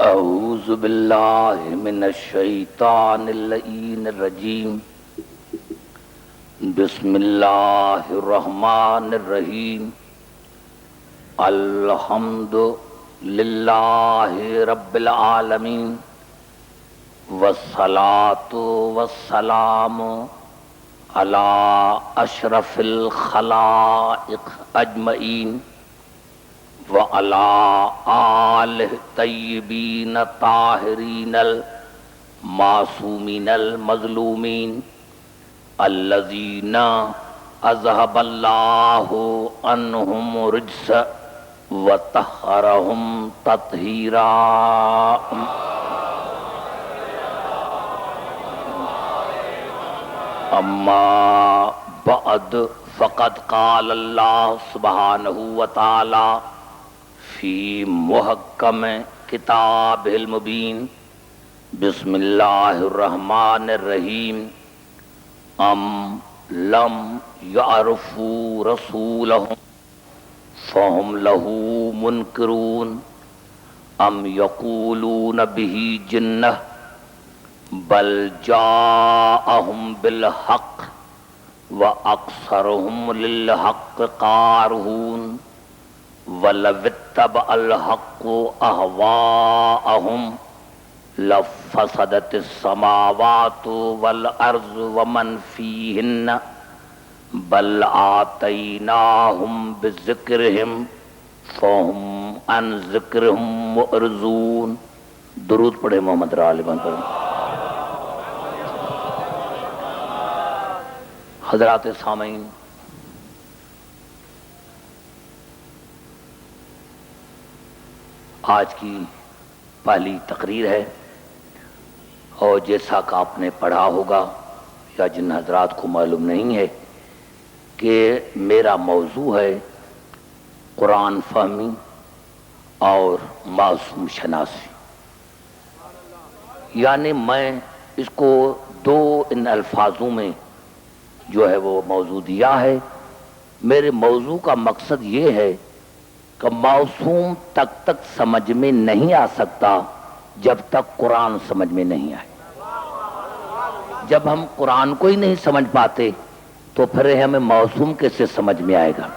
اعوذ باللہ من الشیطان اللعین الرجیم بسم اللہ الرحمن الرحیم الحمد للہ رب العالمین والصلاة والسلام علی اشرف الخلائق اجمعین وعلى آلہ طیبین طاہرین المعصومین المظلومین الذین اذہب اللہ عنہم رجس وطہرہم تطہیرا اما بعد فقد قال اللہ سبحانہ وتعالی فی محکم کتاب المبین بسم اللہ الرحمن الرحیم ام لم یعرفوا رسولہم فہم لہو منکرون ام یقولون بہ جنہ بل جاءہم بالحق واکثرہم للحق کارہون وَلَوِ اتَّبَعَ الْحَقُّ أَهْوَاءَهُمْ لَفَسَدَتِ السَّمَاوَاتُ وَالْأَرْضُ وَمَنْ فِيهِنَّ بَلْ آتَيْنَاهُمْ بِذِكْرِهِمْ فَهُمْ عَنْ ذِكْرِهِمْ مُعْرِضُونَ درود پڑھے محمد علیہ وسلم۔ حضرات سامعین، آج کی پہلی تقریر ہے اور جیسا کہ آپ نے پڑھا ہوگا یا جن حضرات کو معلوم نہیں ہے کہ میرا موضوع ہے قرآن فہمی اور معصوم شناسی، یعنی میں اس کو دو ان الفاظوں میں جو ہے وہ موضوع دیا ہے۔ میرے موضوع کا مقصد یہ ہے کہ معصوم تک سمجھ میں نہیں آ سکتا جب تک قرآن سمجھ میں نہیں آئے۔ جب ہم قرآن کو ہی نہیں سمجھ پاتے تو پھر ہمیں معصوم کیسے سمجھ میں آئے گا۔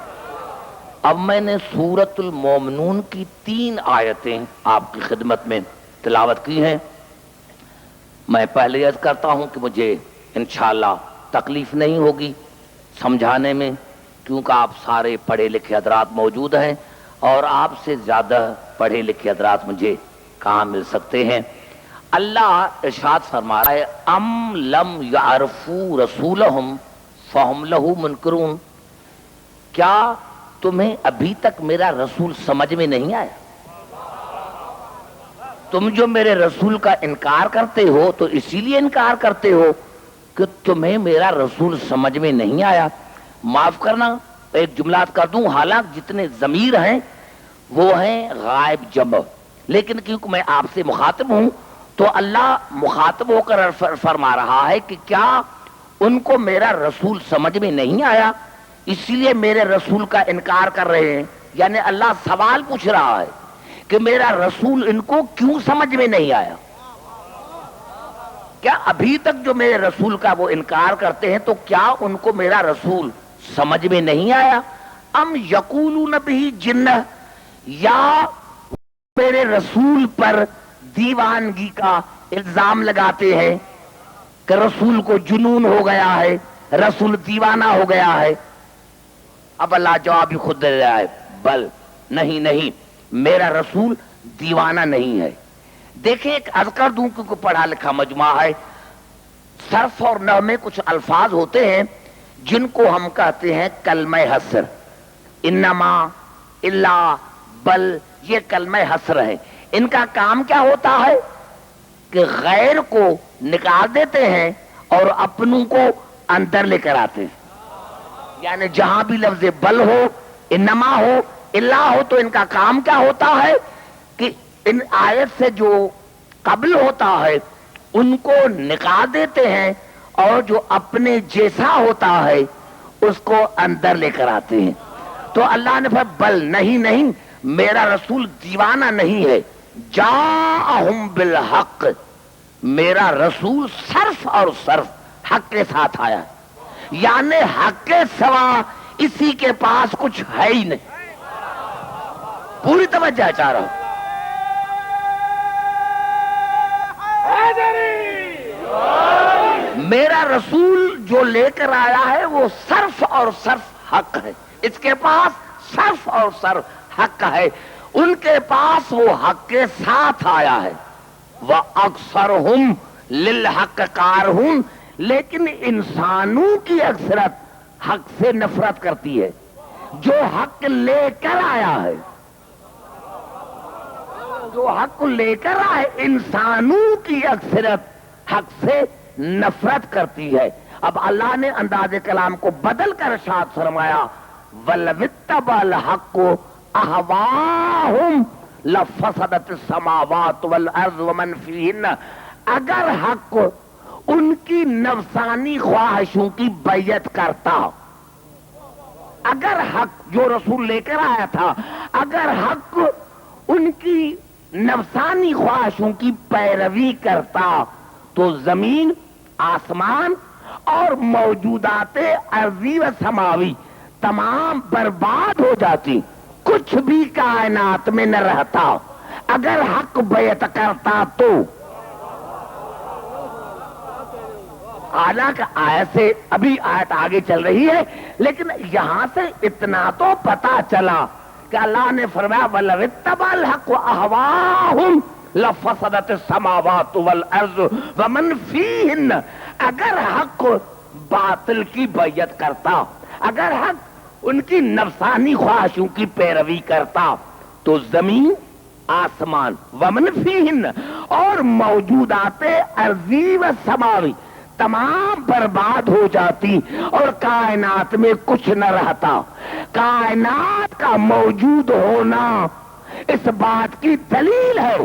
اب میں نے سورۃ المومنون کی 3 آیتیں آپ کی خدمت میں تلاوت کی ہیں۔ میں پہلے عرض کرتا ہوں کہ مجھے انشاءاللہ تکلیف نہیں ہوگی سمجھانے میں، کیونکہ آپ سارے پڑھے لکھے حضرات موجود ہیں اور آپ سے زیادہ پڑھے لکھے حضرات مجھے کہاں مل سکتے ہیں۔ اللہ ارشاد فرما رہا ہے ام لم یعرفوا رسولہم فہم لہو منکرون، کیا تمہیں ابھی تک میرا رسول سمجھ میں نہیں آیا؟ تم جو میرے رسول کا انکار کرتے ہو تو اسی لیے انکار کرتے ہو کہ تمہیں میرا رسول سمجھ میں نہیں آیا۔ معاف کرنا ایک جملات کر دوں، حالانکہ جتنے ضمیر ہیں وہ ہیں غائب جمع، لیکن کیونکہ میں آپ سے مخاطب ہوں تو اللہ مخاطب ہو کر فرما رہا ہے کہ کیا ان کو میرا رسول سمجھ میں نہیں آیا اسی لیے میرے رسول کا انکار کر رہے ہیں۔ یعنی اللہ سوال پوچھ رہا ہے کہ میرا رسول ان کو کیوں سمجھ میں نہیں آیا؟ کیا ابھی تک جو میرے رسول کا وہ انکار کرتے ہیں تو کیا ان کو میرا رسول سمجھ میں نہیں آیا؟ ام یقولون بہ جنہ، یا میرے رسول پر دیوانگی کا الزام لگاتے ہیں کہ رسول کو جنون ہو گیا ہے، رسول دیوانہ ہو گیا ہے۔ اب اللہ جواب ہی خود دے رہا ہے، بل نہیں، میرا رسول دیوانہ نہیں ہے۔ دیکھیں ایک عرض کر دوں کیونکہ پڑھا لکھا مجمع ہے، صرف اور نحو میں کچھ الفاظ ہوتے ہیں جن کو ہم کہتے ہیں کلمہ حصر، انما، الا، بل، یہ کلمہ حصر ہے۔ ان کا کام کیا ہوتا ہے کہ غیر کو نکال دیتے ہیں اور اپنوں کو اندر لے کر آتے ہیں۔ یعنی جہاں بھی لفظ بل ہو، انما ہو، الا ہو تو ان کا کام کیا ہوتا ہے کہ ان آیت سے جو قبل ہوتا ہے ان کو نکال دیتے ہیں اور جو اپنے جیسا ہوتا ہے اس کو اندر لے کر آتے ہیں۔ تو اللہ نے فرمایا بل نہیں، میرا رسول دیوانہ نہیں ہے، جاءہم بالحق، میرا رسول صرف اور صرف حق کے ساتھ آیا ہے، یعنی حق کے سوا اسی کے پاس کچھ ہے ہی نہیں۔ پوری توجہ چاہ رہا ہوں۔ میرا رسول جو لے کر آیا ہے وہ صرف اور صرف حق ہے، اس کے پاس صرف اور صرف حق ہے، ان کے پاس وہ حق کے ساتھ آیا ہے۔ وَأَكْثَرُهُمْ لِلْحَقِّ كَارِهُونَ، لیکن انسانوں کی اکثرت حق سے نفرت کرتی ہے، جو حق لے کر آیا ہے، جو حق لے کر آئے، انسانوں کی اکثرت حق سے نفرت کرتی ہے۔ اب اللہ نے انداز کلام کو بدل کر ارشاد فرمایا وَلَوِ اتَّبَعَ الْحَقُّ أَهْوَاءَهُمْ لَفَسَدَتِ السَّمَاوَاتُ وَالْأَرْضُ وَمَنْ فِيهِنَّ، اگر حق ان کی نفسانی خواہشوں کی بیعت کرتا، اگر حق جو رسول لے کر آیا تھا، اگر حق ان کی نفسانی خواہشوں کی پیروی کرتا تو زمین، آسمان اور موجودات ارضی و سماوی تمام برباد ہو جاتی، کچھ بھی کائنات میں نہ رہتا، اگر حق بیعت کرتا تو۔ حالانکہ آیت سے ابھی آیت آگے چل رہی ہے، لیکن یہاں سے اتنا تو پتا چلا کہ اللہ نے فرمایا وَلَوِ اتَّبَعَ الْحَقُّ أَهْوَاءَهُمْ لَفَسَدَتِ السَّمَاوَاتُ وَالْأَرْضُ وَمَنْ فِيهِنَّ، اگر حق باطل کی بیعت کرتا، اگر حق ان کی نفسانی خواہشوں کی پیروی کرتا تو زمین، آسمان، وَمَنْ فِيهِنَّ اور موجودات ارضی و سماوی تمام برباد ہو جاتی اور کائنات میں کچھ نہ رہتا۔ کائنات کا موجود ہونا اس بات کی دلیل ہے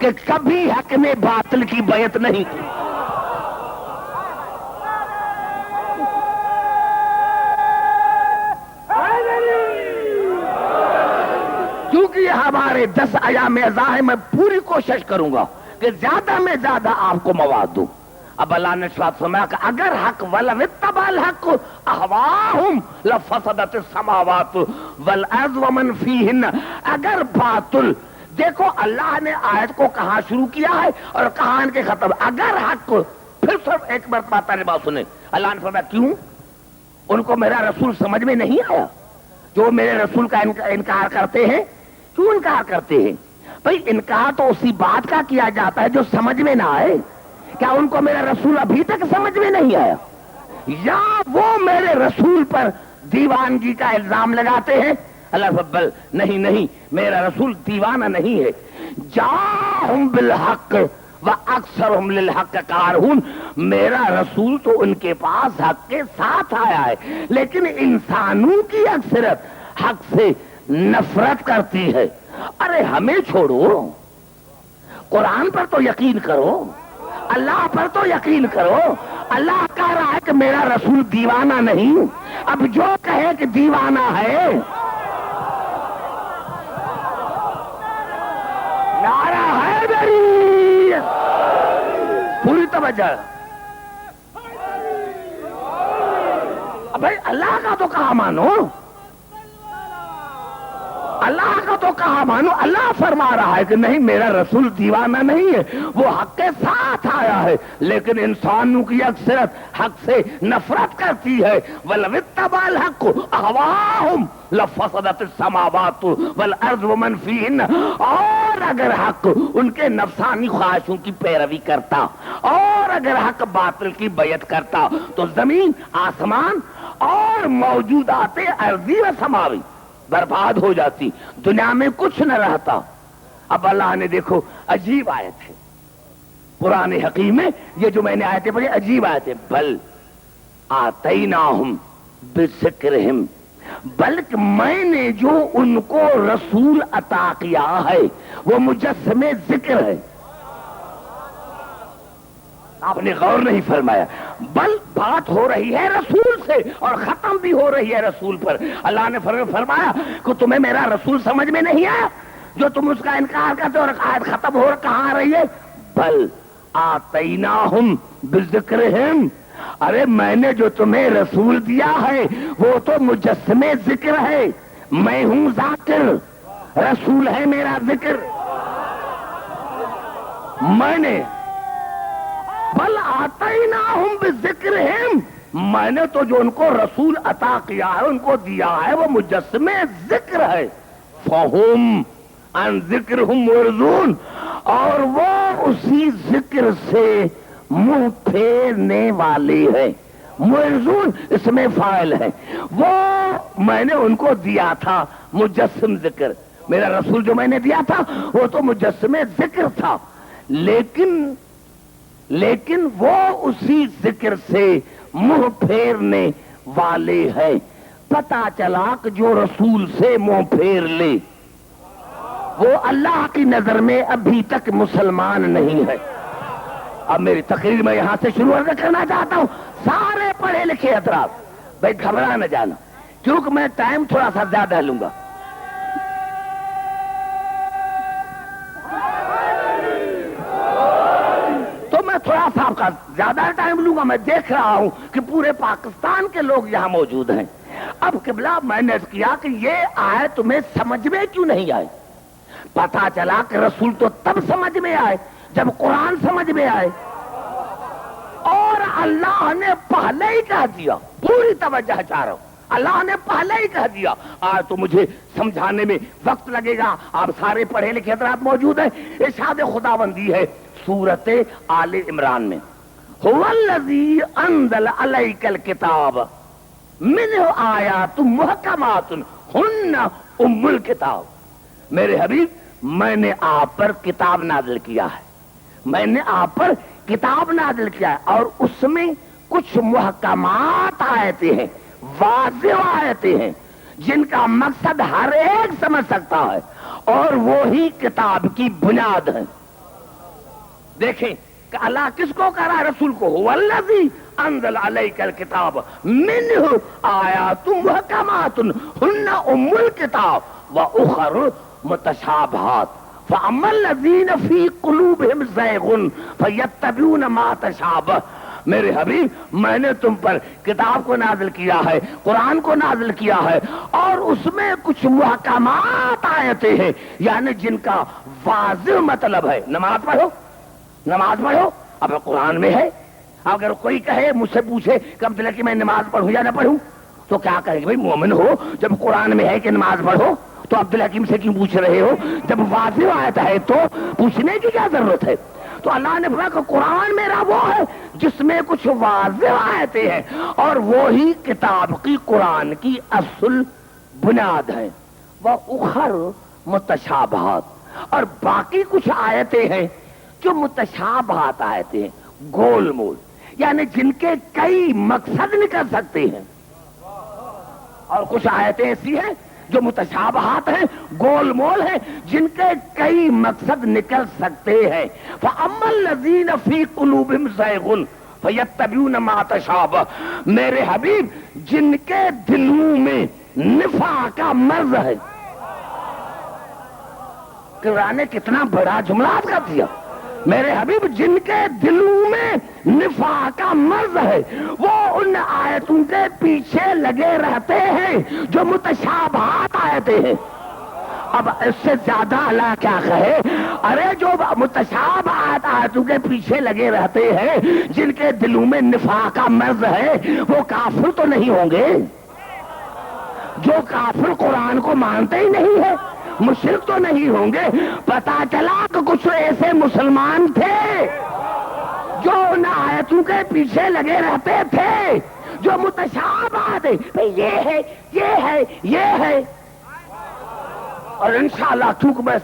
کہ کبھی حق نے باطل کی بیعت نہیں کی۔ کیونکہ یہ ہمارے 10 ایام اعزاء ہے، میں پوری کوشش کروں گا کہ زیادہ میں زیادہ آپ کو مواد دوں۔ اب اللہ نے شاید فرمایا کہ اگر حق وَلَوِ اتَّبَعَ الْحَقُّ أَهْوَاءَهُمْ لَفَسَدَتِ السَّمَاوَاتُ وَالْأَرْضُ وَمَنْ فِيهِنَّ، اگر باطل، دیکھو اللہ نے آیت کو کہاں شروع کیا ہے اور کہاں ان کے ختم، اگر حق، پھر صرف ایک مرتبہ پہلے بات سنیں، اللہ نے فرمایا کیوں ان کو میرا رسول سمجھ میں نہیں آیا؟ جو میرے رسول کا انکار کرتے ہیں، کیوں انکار کرتے ہیں؟ بھئی انکار تو اسی بات کا کیا جاتا ہے جو سمجھ میں نہ آئے۔ کیا ان کو میرا رسول ابھی تک سمجھ میں نہیں آیا؟ یا وہ میرے رسول پر دیوانگی کا الزام لگاتے ہیں؟ اللہ فبل نہیں، میرا رسول دیوانہ نہیں ہے۔ جاءہم بالحق وَأَكْثَرُهُمْ لِلْحَقِّ كَارِهُونَ، میرا رسول تو ان کے پاس حق کے ساتھ آیا ہے، لیکن انسانوں کی اکثرت حق سے نفرت کرتی ہے۔ ارے ہمیں چھوڑو، قرآن پر تو یقین کرو، اللہ پر تو یقین کرو۔ اللہ کہہ رہا ہے کہ میرا رسول دیوانہ نہیں، اب جو کہے کہ دیوانہ ہے، نعرہ ہے میری، پوری توجہ۔ بھائی اللہ کا تو کہا مانو، اللہ کا تو کہا مانو۔ اللہ فرما رہا ہے کہ نہیں، میرا رسول دیوانہ نہیں ہے، وہ حق کے ساتھ آیا ہے، لیکن انسانوں کی اکثرت حق سے نفرت کرتی ہے۔ وَلَوِ اتَّبَعَ الْحَقُّ أَهْوَاءَهُمْ لَفَسَدَتِ السَّمَاوَاتُ وَالْأَرْضُ وَمَنْ فِيهِنَّ، اور اگر حق ان کے نفسانی خواہشوں کی پیروی کرتا، اور اگر حق باطل کی بیعت کرتا تو زمین، آسمان اور موجودات ارضی و سماوی برباد ہو جاتی، دنیا میں کچھ نہ رہتا۔ اب اللہ نے دیکھو عجیب آیت ہے قرآن حکیم میں، یہ جو میں نے آیتیں پڑھی عجیب آیت ہے، بل آتیناہم بذکرہم، بلکہ میں نے جو ان کو رسول عطا کیا ہے وہ مجسم ذکر ہے۔ آپ نے غور نہیں فرمایا، بل بات ہو رہی ہے رسول سے اور ختم بھی ہو رہی ہے رسول پر۔ اللہ نے فرمایا کہ تمہیں میرا رسول سمجھ میں نہیں آیا، جو تم اس کا انکار کرتے ہو؟ اور آیت ختم ہو کہاں آ رہی ہے؟ بل آتیناہم بذکرہم، ارے میں نے جو تمہیں رسول دیا ہے وہ تو مجسمے ذکر ہے، میں ہوں ذاکر، رسول ہے میرا ذکر، میں نے بل آتیناہم بذکرہم، میں نے تو جو ان کو رسول عطا کیا ہے، ان کو دیا ہے، وہ مجسمے ذکر ہے، فہم عن ذکرہم معرضون، اور وہ اسی ذکر سے منہ پھیرنے والے ہیں۔ معرضون اس میں فاعل ہے، وہ میں نے ان کو دیا تھا مجسم ذکر، میرا رسول جو میں نے دیا تھا وہ تو مجسم ذکر تھا، لیکن وہ اسی ذکر سے منہ پھیرنے والے ہیں۔ پتا چلا کہ جو رسول سے منہ پھیر لے وہ اللہ کی نظر میں ابھی تک مسلمان نہیں ہے۔ اب میری تقریر میں یہاں سے شروع کرنا چاہتا ہوں، سارے پڑھے لکھے حضرات بھائی گھبرا نہ جانا، کیونکہ میں ٹائم تھوڑا سا زیادہ لوں گا۔ تو میں تھوڑا سا آپ کا زیادہ ٹائم لوں گا، میں دیکھ رہا ہوں کہ پورے پاکستان کے لوگ یہاں موجود ہیں۔ اب قبلہ میں نے کیا کہ یہ آئے تمہیں سمجھ میں کیوں نہیں آئے؟ پتا چلا کہ رسول تو تب سمجھ میں آئے جب قرآن سمجھ میں آئے، اور اللہ نے پہلے ہی کہہ دیا، پوری توجہ چاہ رہا ہوں، اللہ نے پہلے ہی کہہ دیا، آج تو مجھے سمجھانے میں وقت لگے گا، آپ سارے پڑھے لکھے حضرات موجود ہیں۔ ارشاد خداوندی ہے سورت آل عمران میں، هو الذی انزل علیک الکتاب منہ آیات محکمات ہن ام الکتاب، میرے حبیب میں نے آپ پر کتاب نازل کیا ہے، میں نے آپ پر کتاب نازل کیا ہے، اور اس میں کچھ محکمات آیتیں ہیں، واضح آیتیں ہیں، جن کا مقصد ہر ایک سمجھ سکتا ہے، اور وہی کتاب کی بنیاد ہے۔ دیکھیں کہ اللہ کس کو کہہ رہا ہے؟ رسول کو، هو الذی انزل علیک الکتاب منہ آیات محکمات ہن ام الکتاب واخر متشابہات فاما الذین فی قلوبہم زیغ فیتبعون ما تشابہ، میرے حبیب میں نے تم پر کتاب کو نازل کیا ہے، قرآن کو نازل کیا ہے، اور اس میں کچھ محکمات آیتیں ہیں، یعنی جن کا واضح مطلب ہے نماز پڑھو، نماز پڑھو، اب قرآن میں ہے۔ اگر کوئی کہے مجھ سے پوچھے کہ عبداللہ کہ میں نماز پڑھوں یا نہ پڑھوں، تو کیا کہے گی؟ بھائی مومن ہو، جب قرآن میں ہے کہ نماز پڑھو تو عبداللہ حکیم سے کیوں پوچھ رہے ہو؟ جب واضح آیت ہے تو پوچھنے کی کیا ضرورت ہے؟ تو اللہ نے فرمایا کہ قرآن میرا وہ ہے جس میں کچھ واضح آیتیں ہیں، اور وہی کتاب کی قرآن کی اصل بنیاد ہے۔ وَأُخَرُ متشابہات، اور باقی کچھ آیتیں ہیں جو متشابہات آیتیں ہیں، گول مول، یعنی جن کے کئی مقصد نکل سکتے ہیں، اور کچھ آیتیں ایسی ہیں جو متشابہات ہیں، گول مول ہیں، جن کے کئی مقصد نکل سکتے ہیں۔ فَأَمَّا الَّذِينَ فِي قُلُوبِهِمْ زَيْغٌ فَيَتَّبِعُونَ مَا تَشَابَهَ، میرے حبیب جن کے دلوں میں نفاق کا مرض ہے، قرآن نے کتنا بڑا جملہ کر دیا، میرے حبیب جن کے دلوں میں نفاق کا مرض ہے وہ ان آیتوں کے پیچھے لگے رہتے ہیں جو متشابہات آیتیں ہیں۔ اب اس سے زیادہ اللہ کیا کہے؟ ارے جو متشابہات آیتوں کے پیچھے لگے رہتے ہیں، جن کے دلوں میں نفاق کا مرض ہے، وہ کافر تو نہیں ہوں گے؟ جو کافر قرآن کو مانتے ہی نہیں ہے، مشرک تو نہیں ہوں گے؟ پتا چلا کہ کچھ ایسے مسلمان تھے جو ان آیتوں کے پیچھے لگے رہتے تھے جو متشابہات ہیں، یہ ہے، یہ ہے، یہ ہے، اور انشاءاللہ چونکہ میں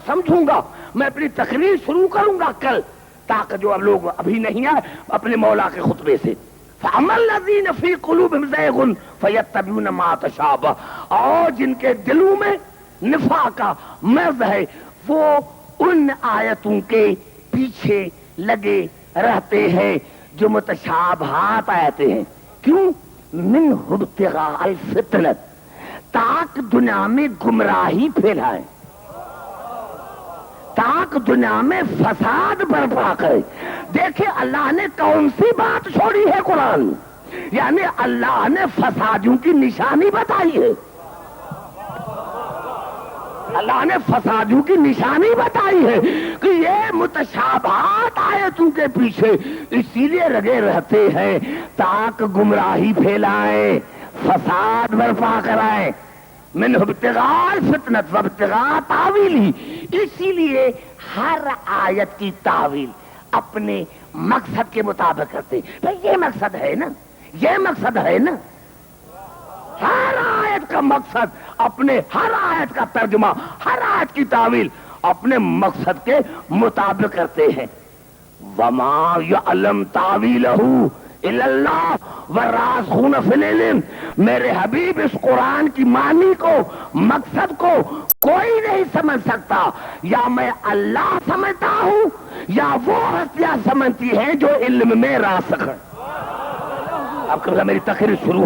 سمجھوں گا، میں اپنی تقریر شروع کروں گا کل، تاکہ جو اب لوگ ابھی نہیں آئے اپنے مولا کے خطبے سے، فَأَمَّا الَّذِينَ فِي قُلُوبِهِمْ زَيْغٌ فَيَتَّبِعُونَ مَا تَشَابَهَ، اور جن کے دلوں میں نفاق کا مرض ہے وہ ان آیتوں کے پیچھے لگے رہتے ہیں جو متشابہات آیتیں ہیں۔ کیوں؟ من ابتغاء الفتنۃ، تاکہ دنیا میں گمراہی پھیلائیں۔ تاکہ دنیا میں فساد برپا کرے. دیکھیں اللہ نے کون سی بات چھوڑی ہے قرآن، یعنی اللہ نے فسادیوں کی نشانی بتائی ہے. اللہ نے فسادیوں کی نشانی بتائی ہے کہ یہ متشابہات آیتوں کے پیچھے اسی لیے لگے رہتے ہیں تاکہ گمراہی پھیلائیں، فساد برپا کرائیں. من ابتغاء الفتنة وابتغاء تاویلہ. اسی لیے ہر آیت کی تعویل اپنے مقصد کے مطابق کرتے. بھئی یہ مقصد ہے نا، یہ مقصد ہے نا. ہر آیت کا مقصد اپنے، ہر آیت کا ترجمہ، ہر آیت کی تعویل اپنے مقصد کے مطابق کرتے ہیں. وما یعلم تاویلہ الا اللہ والراسخون فی العلم. میرے حبیب اس قرآن کی معنی کو، مقصد کو کوئی نہیں سمجھ سکتا. یا میں اللہ سمجھتا ہوں یا وہ ہستیاں سمجھتی ہیں جو علم میں راسخ ہے. اب قبلہ میری تقریر شروع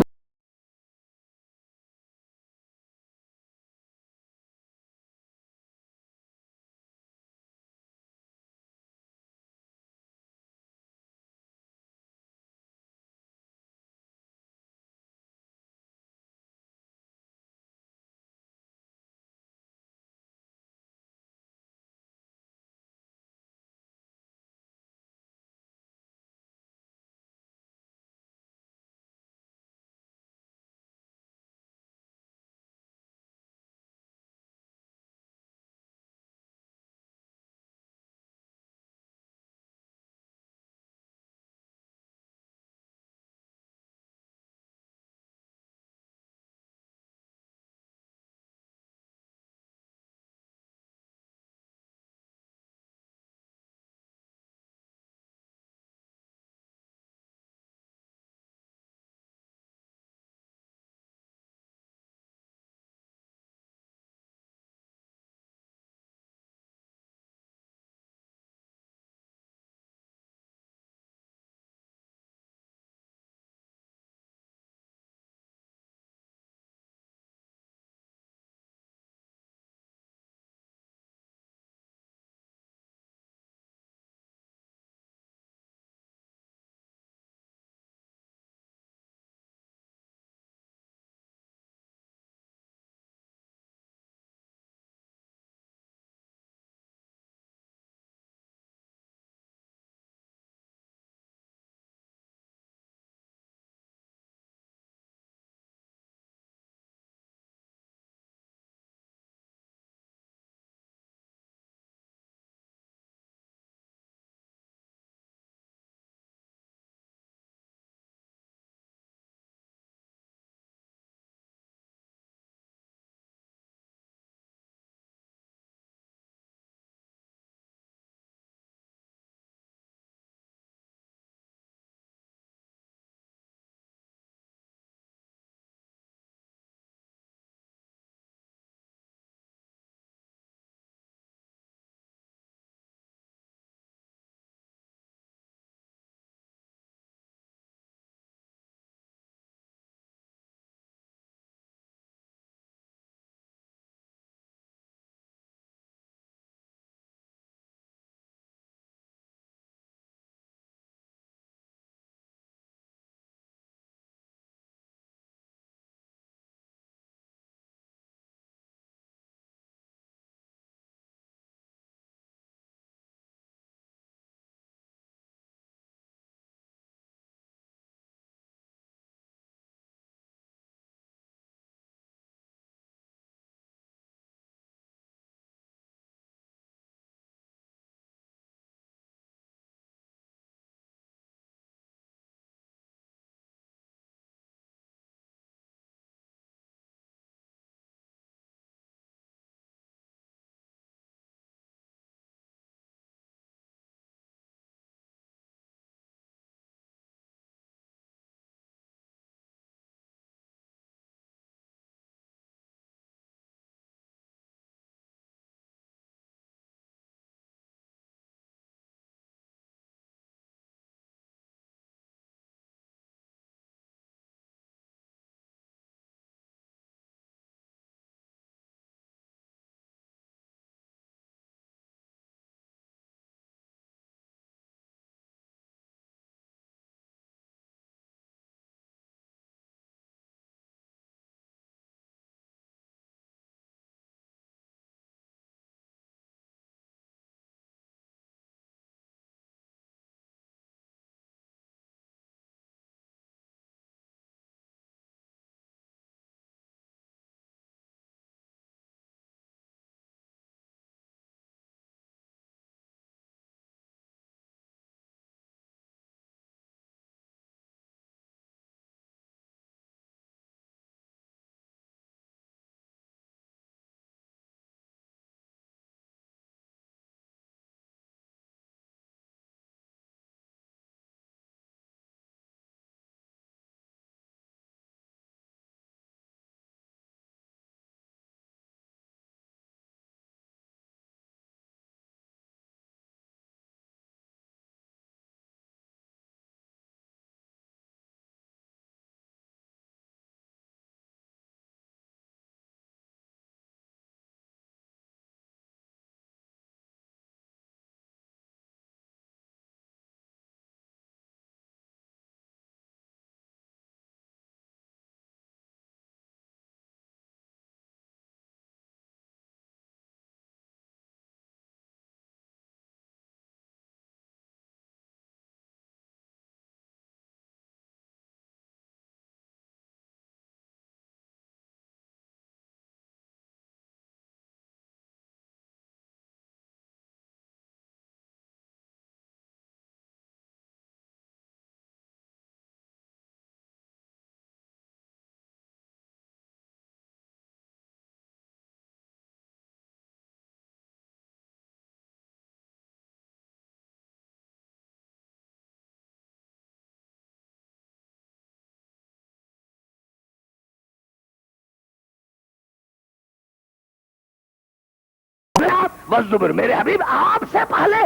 والزبر، میرے حبیب آپ سے پہلے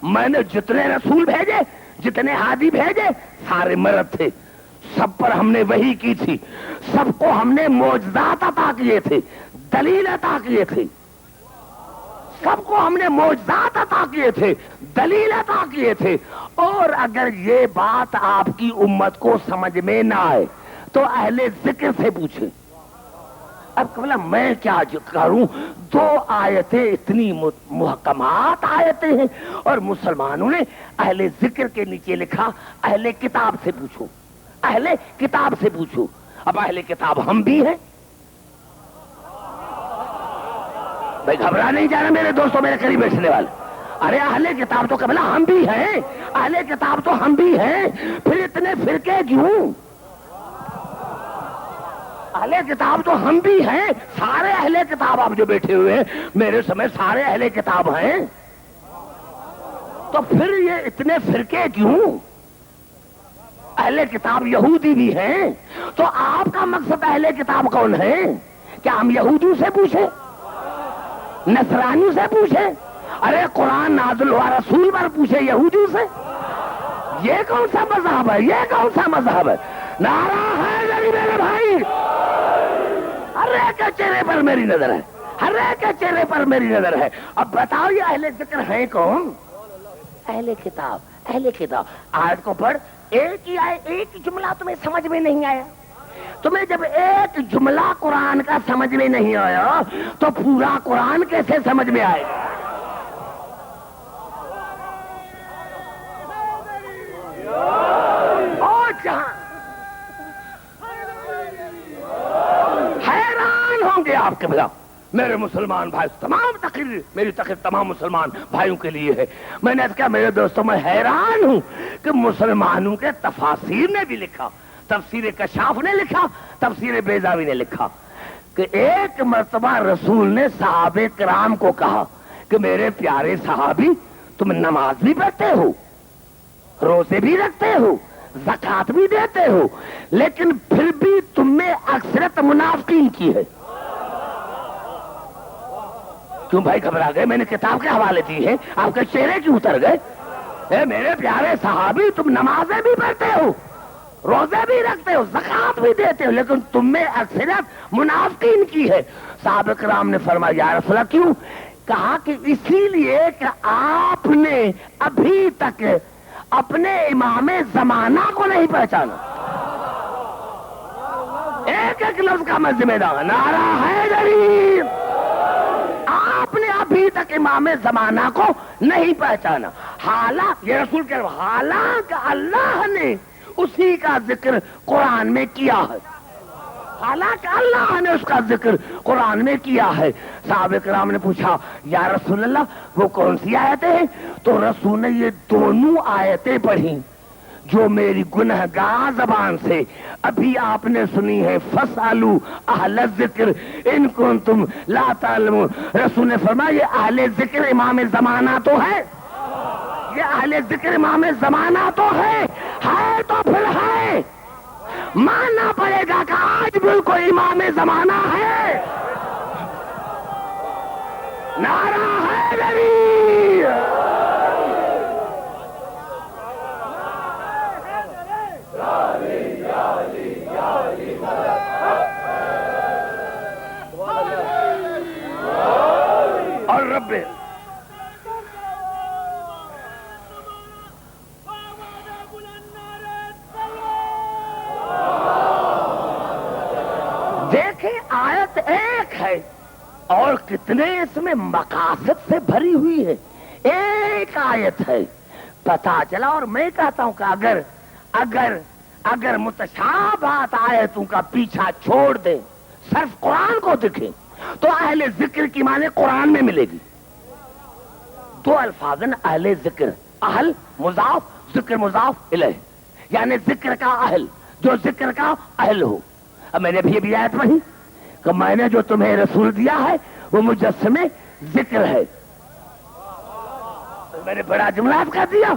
میں نے جتنے رسول بھیجے، جتنے ہادی بھیجے، سارے مرد تھے، سب پر ہم نے وحی کی تھی، سب کو ہم نے معجزات عطا کیے تھے، دلیل عطا کیے تھے، سب کو ہم نے معجزات عطا کیے تھے، دلیل عطا کیے تھے۔ اور اگر یہ بات آپ کی امت کو سمجھ میں نہ آئے تو اہل ذکر سے پوچھیں۔ اب قبلہ میں کیا کروں، دو آیتیں اتنی محکمات آیتیں ہیں، اور مسلمانوں نے اہل ذکر کے نیچے لکھا اہل کتاب سے پوچھو، اہل کتاب سے پوچھو۔ اب اہل کتاب ہم بھی ہیں بھائی، گھبرا نہیں جانا میرے دوستوں، میرے قریب بیٹھنے والے، ارے اہل کتاب تو قبلہ ہم بھی ہیں، اہل کتاب تو ہم بھی ہیں، پھر اتنے فرقے کیوں؟ اہل کتاب تو ہم بھی ہیں، سارے اہل کتاب آپ جو بیٹھے ہوئے ہیں میرے سمے سارے اہل کتاب ہیں، تو پھر یہ اتنے فرقے کیوں؟ اہل کتاب یہودی بھی ہیں، تو آپ کا مقصد اہل کتاب کون ہے؟ کیا ہم یہودیوں سے پوچھیں، نصرانیوں سے پوچھیں؟ ارے قرآن نازل ہوا رسول پر پوچھے یہودیوں سے؟ یہ کون سا مذہب ہے، یہ کون سا مذہب ہے؟ نعرہ حیدری میرے بھائی، ہر ایک کے چہرے پر میری نظر ہے، ہر ایک کے چہرے پر میری نظر ہے۔ اب بتاؤ یہ اہل ذکر ہیں کون؟ اہل کتاب، اہل کتاب۔ آیت کو پڑھ، ایک ہی آئے، ایک جملہ تمہیں سمجھ میں نہیں آیا، تمہیں جب ایک جملہ قرآن کا سمجھ میں نہیں آیا تو پورا قرآن کیسے سمجھ میں آئے گا؟ اور جہاں حیران ہوں گے آپ کے بلا میرے مسلمان بھائی، تمام تقریر، میری تقریر تمام مسلمان بھائیوں کے لیے ہے۔ میں نے کہا میرے دوستوں میں حیران ہوں کہ مسلمانوں کے تفاسیر نے بھی لکھا، تفسیر کشاف نے لکھا، تفسیر بیضاوی نے لکھا کہ ایک مرتبہ رسول نے صحابہ کرام کو کہا کہ میرے پیارے صحابی، تم نماز بھی پڑھتے ہو، روزے بھی رکھتے ہو، زکوٰۃ بھی دیتے ہو، لیکن پھر بھی تم میں اکثرت منافقین کی ہے۔ کیوں بھائی گھبرا گئے؟ میں نے کتاب کے حوالے دی ہیں، آپ کے چہرے کیوں اتر گئے؟ اے میرے پیارے صحابی، تم نمازیں بھی پڑھتے ہو، روزے بھی رکھتے ہو، زکوٰۃ بھی دیتے ہو، لیکن تم میں اکثریت منافقین کی ہے۔ صحابہ کرام نے فرمایا یا رسول اللہ کیوں؟ کہا کہ اسی لیے کہ آپ نے ابھی تک اپنے امام زمانہ کو نہیں پہچانا۔ ایک ایک لفظ کا میں ذمہ دار، نعرہ حیدری، آپ نے ابھی تک امام زمانہ کو نہیں پہچانا۔ حالانکہ یہ رسول کہہ رہا، حالانکہ اللہ نے اسی کا ذکر قرآن میں کیا ہے، حالانکہ اللہ نے اس کا ذکر قرآن میں کیا ہے۔ صحابہ کرام نے پوچھا یا رسول اللہ وہ کون سی آیتیں ہیں؟ تو رسول نے یہ دونوں آیتیں پڑھی جو میری گنہگار زبان سے ابھی آپ نے سنی ہے، فَاسْأَلُوا أَهْلَ الذِّكْرِ إِن كُنتُمْ لَا تَعْلَمُونَ۔ رسول نے فرمایا یہ اہل ذکر امام زمانہ تو ہے، یہ اہل ذکر امام زمانہ تو ہے تو پھر ہے، ماننا پڑے گا کہ آج بھی کوئی امام زمانہ ہے۔ نعرہ حیدری، اور رب دیکھیں آیت ایک ہے اور کتنے اس میں مقاصد سے بھری ہوئی ہے، ایک آیت ہے، پتا چلا۔ اور میں کہتا ہوں کہ اگر متشابہات آیتوں کا پیچھا چھوڑ دیں، صرف قرآن کو دیکھیں تو اہل ذکر کی معنی قرآن میں ملے گی۔ دو الفاظ ہیں اہل ذکر، اہل مضاف، ذکر مضاف الیہ، یعنی ذکر کا اہل، جو ذکر کا اہل ہو۔ اب میں نے بھی آیت پڑھی کہ میں نے جو تمہیں رسول دیا ہے وہ مجسم ذکر ہے۔ میں نے بڑا جملہ کر دیا،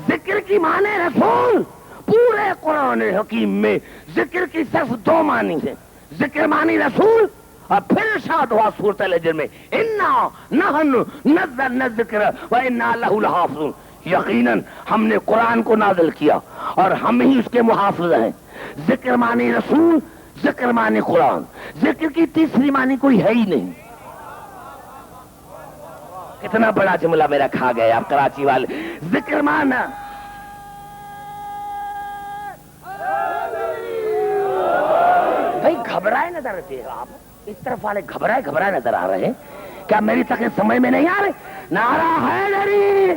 ذکر کی معنی رسول۔ پورے قرآن حکیم میں ذکر کی صرف دو معنی ہیں، ذکر معنی رسول اور پھر ارشاد ہوا سورۃ الحجر میں انا نحن نزلنا الذکر وانا له لحافظون، یقیناً ہم نے قرآن کو نازل کیا اور ہم ہی اس کے محافظ ہیں۔ ذکر معنی رسول، ذکر معنی قرآن، ذکر کی تیسری معنی کوئی ہے ہی نہیں۔ کتنا بڑا جملہ میرا کھا گئے آپ کراچی والے۔ ذکر معنی بھائی گھبرائے نظر آتے ہیں آپ، اس طرف والے گھبرائے نظر آ رہے ہیں، کیا میری تقریر سمجھ میں نہیں آ رہی؟ نعرہ حیدری،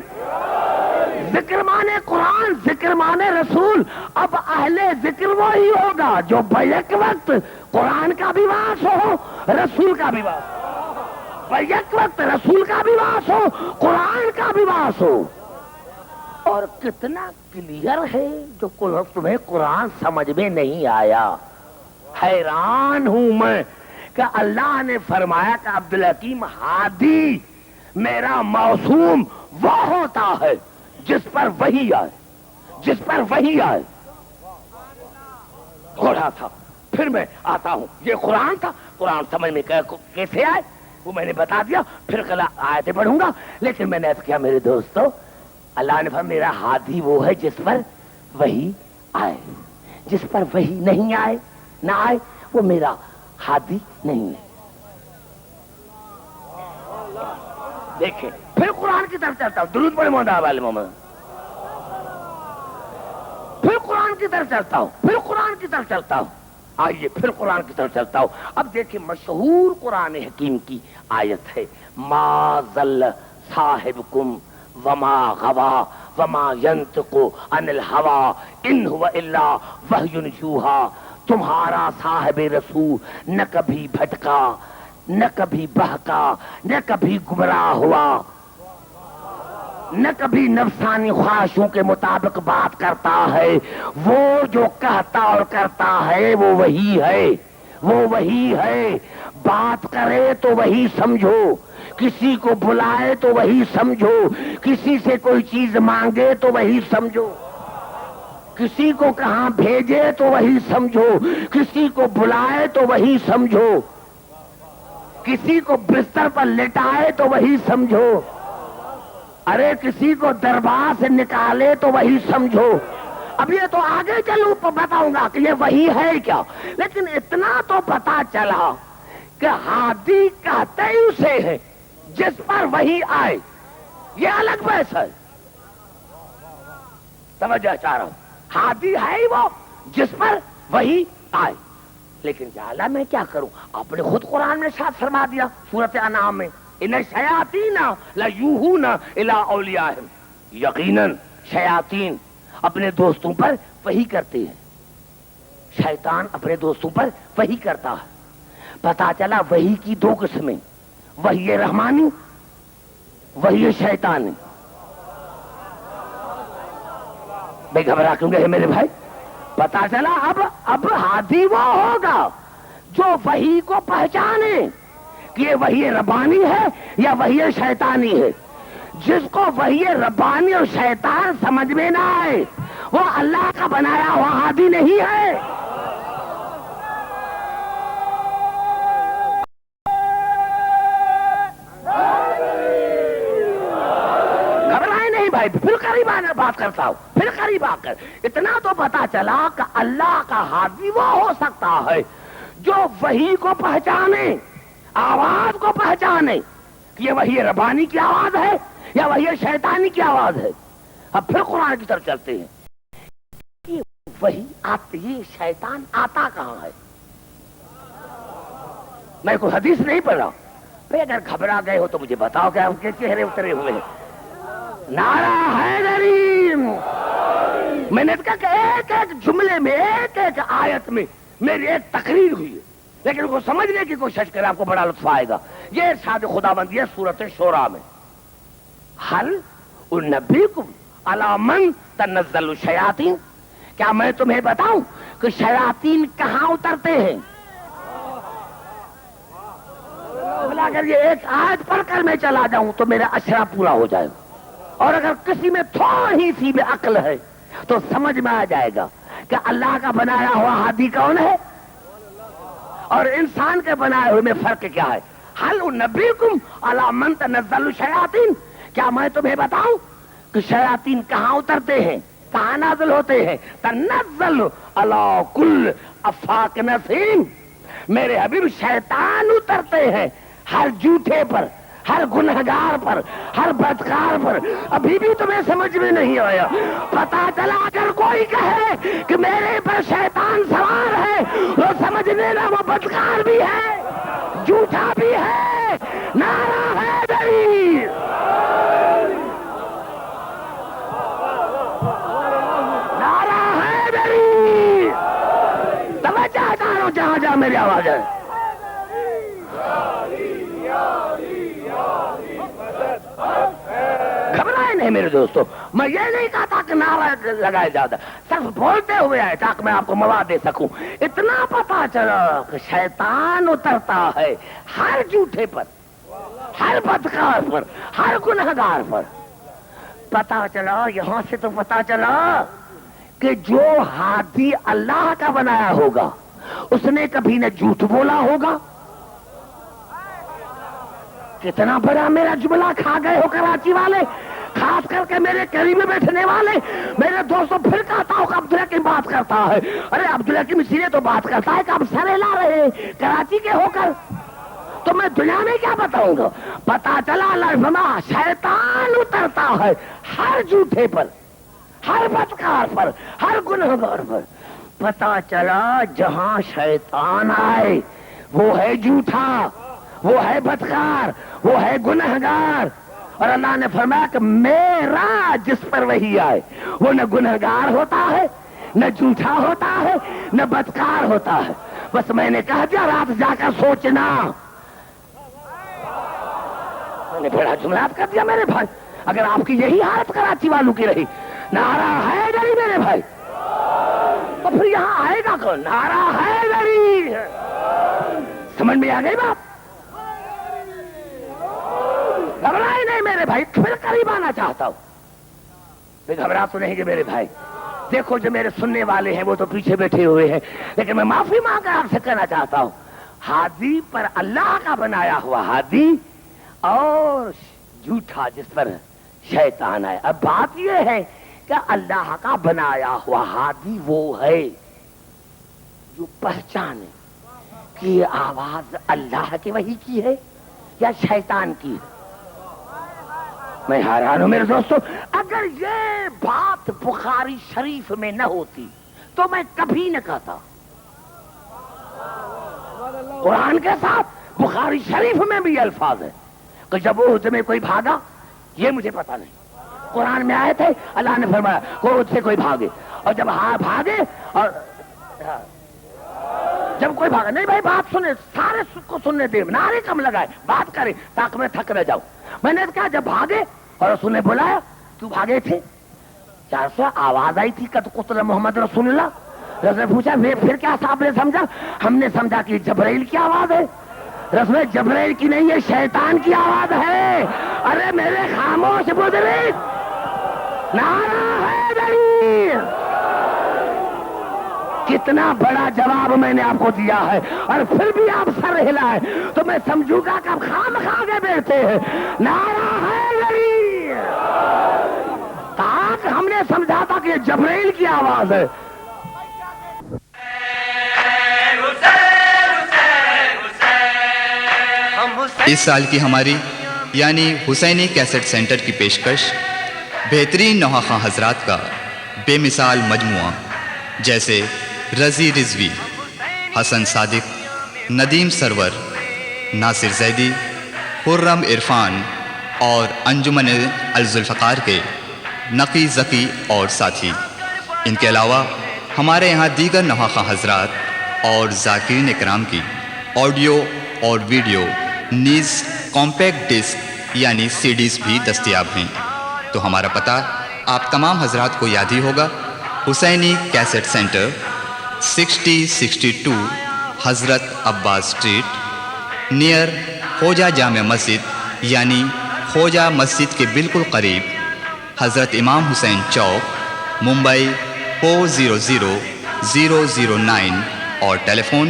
ذکر مانے قرآن، ذکر مانے رسول۔ اب اہل ذکر وہی ہوگا جو بیک وقت قرآن کا بھی واس ہو، رسول کا بھی واس ہو، بیک وقت رسول کا بھی واس ہو، قرآن کا بھی واس ہو۔ اور کتنا کلیئر ہے جو تمہیں قرآن سمجھ میں نہیں آیا۔ حیران ہوں میں کہ اللہ نے فرمایا کہ عبدالحکیم ہادی میرا موسوم وہ ہوتا ہے جس پر وحی آئے، جس پر وحی آئے۔ گھوڑا تھا پھر میں آتا ہوں، یہ قرآن تھا، قرآن سمجھ میں کیسے آئے وہ میں نے بتا دیا، پھر کل آیتیں پڑھوں گا۔ لیکن میں نے کیا میرے دوستو، اللہ نے فرمایا میرا ہادی وہ ہے جس پر وحی آئے، جس پر وحی نہیں آئے نہ آئے وہ میرا ہادی نہیں ہے۔ دیکھیں پھر قرآن کی طرف چلتا ہوں، درود پڑھے محمد والے محمد، پھر قرآن کی طرف چلتا ہوں، پھر قرآن کی طرف چلتا ہوں، آئیے پھر قرآن کی طرف چلتا ہوں۔ اب دیکھیں مشہور قرآن حکیم کی آیت ہے ما ضل صاحبکم وما غوا وما ینطق عن الہوی ان هو الا وحی یوحی۔ تمہارا صاحب رسول نہ کبھی بھٹکا، نہ کبھی بہکا، نہ کبھی گمراہ ہوا، نہ کبھی نفسانی خواہشوں کے مطابق بات کرتا ہے۔ وہ جو کہتا اور کرتا ہے وہ وہی ہے، وہ وہی ہے۔ بات کرے تو وہی سمجھو، کسی کو بلائے تو وہی سمجھو، کسی سے کوئی چیز مانگے تو وہی سمجھو، کسی کو کہاں بھیجے تو وہی سمجھو، کسی کو بلائے تو وہی سمجھو، کسی کو بستر پر لٹائے تو وہی سمجھو، ارے کسی کو دربار سے نکالے تو وہی سمجھو۔ اب یہ تو آگے چلوں تو بتاؤں گا کہ یہ وہی ہے کیا، لیکن اتنا تو پتا چلا کہ ہادی کہتے ہی اسے ہے جس پر وہی آئے، یہ الگ بحث ہے۔ توجہ چاہ رہا ہوں، ہادی ہے ہی وہ جس پر وہی آئے، لیکن یا اللہ میں کیا کروں؟ آپ نے خود قرآن میں ارشاد فرما دیا سورۃ انعام میں ان الشیاطین لیوحون الی اولیاءہم، یقیناً شیاطین اپنے دوستوں پر وحی کرتے ہیں، شیطان اپنے دوستوں پر وحی کرتا ہے۔ پتا چلا وحی کی دو قسمیں، وحی رحمانی، وحی شیطانی۔ بے گھبرا کیوں گئے میرے بھائی؟ پتا چلا اب ہادی وہ ہوگا جو وحی کو پہچانے کہ یہ وحی ربانی ہے یا وحی شیطانی ہے۔ جس کو وحی ربانی اور شیطان سمجھ میں نہ آئے وہ اللہ کا بنایا ہوا ہادی نہیں ہے۔ گھبرائے نہیں بھائی، پھر قریب آنے بات کرتا ہوں، پھر قریب آ کر اتنا تو پتا چلا کہ اللہ کا ہادی وہ ہو سکتا ہے جو وحی کو پہچانے، آواز کو پہچانے کہ یہ وحی ربانی کی آواز ہے یا وحی شیطانی کی آواز ہے۔ اب پھر قرآن کی طرف چلتے ہیں، یہ وحی آتی، یہ شیطان آتا کہاں ہے؟ میں کوئی حدیث نہیں پڑھ رہا بھائی، اگر گھبرا گئے ہو تو مجھے بتاؤ کہ آپ کے چہرے اترے ہوئے ہیں۔ نعرہ حیدری، میں نے کہا کہ ایک ایک جملے میں، ایک ایک آیت میں میری ایک تقریر ہوئی ہے، لیکن وہ سمجھنے کی کوشش کرے آپ کو بڑا لطف آئے گا۔ یہ ارشاد خداوندی ہے سورۃ شورى میں، حل انبئکم علی من تنزل الشیاطین، کیا میں تمہیں بتاؤں کہ شیاطین کہاں اترتے ہیں؟ بولا اگر یہ ایک آیت پڑھ کر میں چلا جاؤں تو میرا اشرا پورا ہو جائے گا، اور اگر کسی میں تھوڑی سی بھی عقل ہے تو سمجھ میں آ جائے گا کہ اللہ کا بنایا ہوا ہادی کون ہے، اور انسان کے بنائے ہوئے میں فرق کیا ہے؟ حل نبیکم علی من تنزل الشیاطین، کیا میں تمہیں بتاؤں کہ شیاطین کہاں اترتے ہیں، کہاں نازل ہوتے ہیں؟ تنزل علی کل افاک نسیم، میرے حبیب شیطان اترتے ہیں ہر جھوٹے پر، ہر گنہگار پر، ہر بدکار پر۔ ابھی بھی تمہیں سمجھ میں نہیں آیا؟ پتا چلا اگر کوئی کہے کہ میرے پر شیطان سوار ہے، وہ سمجھ لینا وہ بدکار بھی ہے، جھوٹا بھی ہے۔ نعرہ حیدری، نعرہ حیدری، توجہ دارو جہاں جہاں میری آواز ہے۔ گھبرائے نہیں میرے دوستو، میں یہ نہیں کہتا کہ نعرہ لگائے زیادہ، صرف بولتے ہوئے آئے تاکہ میں آپ کو مواد دے سکوں۔ اتنا پتا چلا کہ شیطان اترتا ہے ہر جھوٹے پر، ہر بدکار پر، ہر گنہگار پر۔ پتا چلا، یہاں سے تو پتا چلا کہ جو ہادی اللہ کا بنایا ہوگا اس نے کبھی نہ جھوٹ بولا ہوگا۔ کتنا بڑا میرا جملہ کھا گئے ہو کراچی والے، خاص کر کے میرے قریب میں بیٹھنے والے میرے دوستوں۔ پھر کہتا ہوں کہ عبداللہ کی بات کرتا ہے، ارے عبداللہ کی مسیرے تو بات کرتا ہے کہ آپ سرے لا رہے ہیں کراچی کے ہو کر، تو میں دنیا میں کیا بتاؤں گا؟ پتا چلا اللہ فرمایا شیطان اترتا ہے ہر جھوٹے پر، ہر بدکار پر، ہر گنہگار پر۔ پتا چلا جہاں شیطان آئے وہ ہے جھوٹا، وہ ہے بدکار، وہ ہے گنہگار۔ اور اللہ نے فرمایا کہ میرا جس پر وہی آئے وہ نہ گنہگار ہوتا ہے، نہ جھوٹا ہوتا ہے، نہ بدکار ہوتا ہے۔ بس میں نے کہہ دیا، رات جا کر سوچنا۔ میں نے بڑا جملات کر دیا میرے بھائی۔ اگر آپ کی یہی حالت کراچی والوں کی رہی، نعرہ حیدری میرے بھائی، تو پھر یہاں آئے گا کون؟ نعرہ حیدری۔ سمجھ میں آ گئی بات؟ گھبرائے نہیں میرے بھائی، پھر قریب آنا چاہتا ہوں۔ پھر گھبرا تو نہیں گے میرے بھائی؟ دیکھو جو میرے سننے والے ہیں وہ تو پیچھے بیٹھے ہوئے ہیں، لیکن میں معافی مانگ کر آپ سے کہنا چاہتا ہوں، ہادی پر اللہ کا بنایا ہوا ہادی اور جھوٹا جس پر شیطان ہے۔ اب بات یہ ہے کہ اللہ کا بنایا ہوا ہادی وہ ہے جو پہچانے کہ یہ آواز اللہ کی وحی کی ہے یا شیطان کی ہے۔ میں حیران ہوں میرے دوستو، اگر یہ بات بخاری شریف میں نہ ہوتی تو میں کبھی نہ کہتا۔ قرآن کے ساتھ بخاری شریف میں بھی یہ الفاظ ہے کہ جب احد میں کوئی بھاگا، یہ مجھے پتا نہیں، قرآن میں آئے تھے، اللہ نے فرمایا احد سے کوئی بھاگے، اور جب بھاگے اور جب کوئی بھاگا نہیں، بھائی بات سنے، سارے کو سننے دے، نعرے کم لگائے، بات کرے تاکہ میں تھک نہ جاؤں۔ میں نے کہا جب بھاگے اور رسول نے بلایا، کیوں بھاگے تھے؟ کیا آواز آئی تھی قد قتل محمد رسول اللہ؟ رسول نے پوچھا پھر کیا صاحب نے سمجھا؟ ہم نے سمجھا کہ جبرائیل کی آواز ہے۔ رسول نے جبرائیل کی نہیں، یہ شیطان کی آواز ہے۔ ارے میرے خاموش بزرگ، نعرہ حیدری! کتنا بڑا جواب میں نے آپ کو دیا ہے، اور پھر بھی آپ سر ہلائے تو میں سمجھوں گا کہ آپ خام کھا کے بیٹھتے ہیں۔ نعرہ حیدری! کہا کہ ہم نے سمجھا تھا کہ یہ جبرائیل کی آواز ہے۔ اس سال کی ہماری یعنی حسینی کیسٹ سینٹر کی پیشکش بہترین نواخواں حضرات کا بے مثال مجموعہ، جیسے رضی رضوی، حسن صادق، ندیم سرور، ناصر زیدی، خرم عرفان اور انجمن الذوالفقار کے نقی ذکی اور ساتھی۔ ان کے علاوہ ہمارے یہاں دیگر نواخواں حضرات اور ذاکرین اکرام کی آڈیو اور ویڈیو نیز کمپیکٹ ڈسک یعنی سی ڈیز بھی دستیاب ہیں۔ تو ہمارا پتہ آپ تمام حضرات کو یاد ہی ہوگا، حسینی کیسٹ سینٹر، 6062 حضرت عباس اسٹریٹ، نیئر خوجہ جامع مسجد یعنی خوجہ مسجد کے بالکل قریب، حضرت امام حسین چوک، ممبئی 400009، اور ٹیلی فون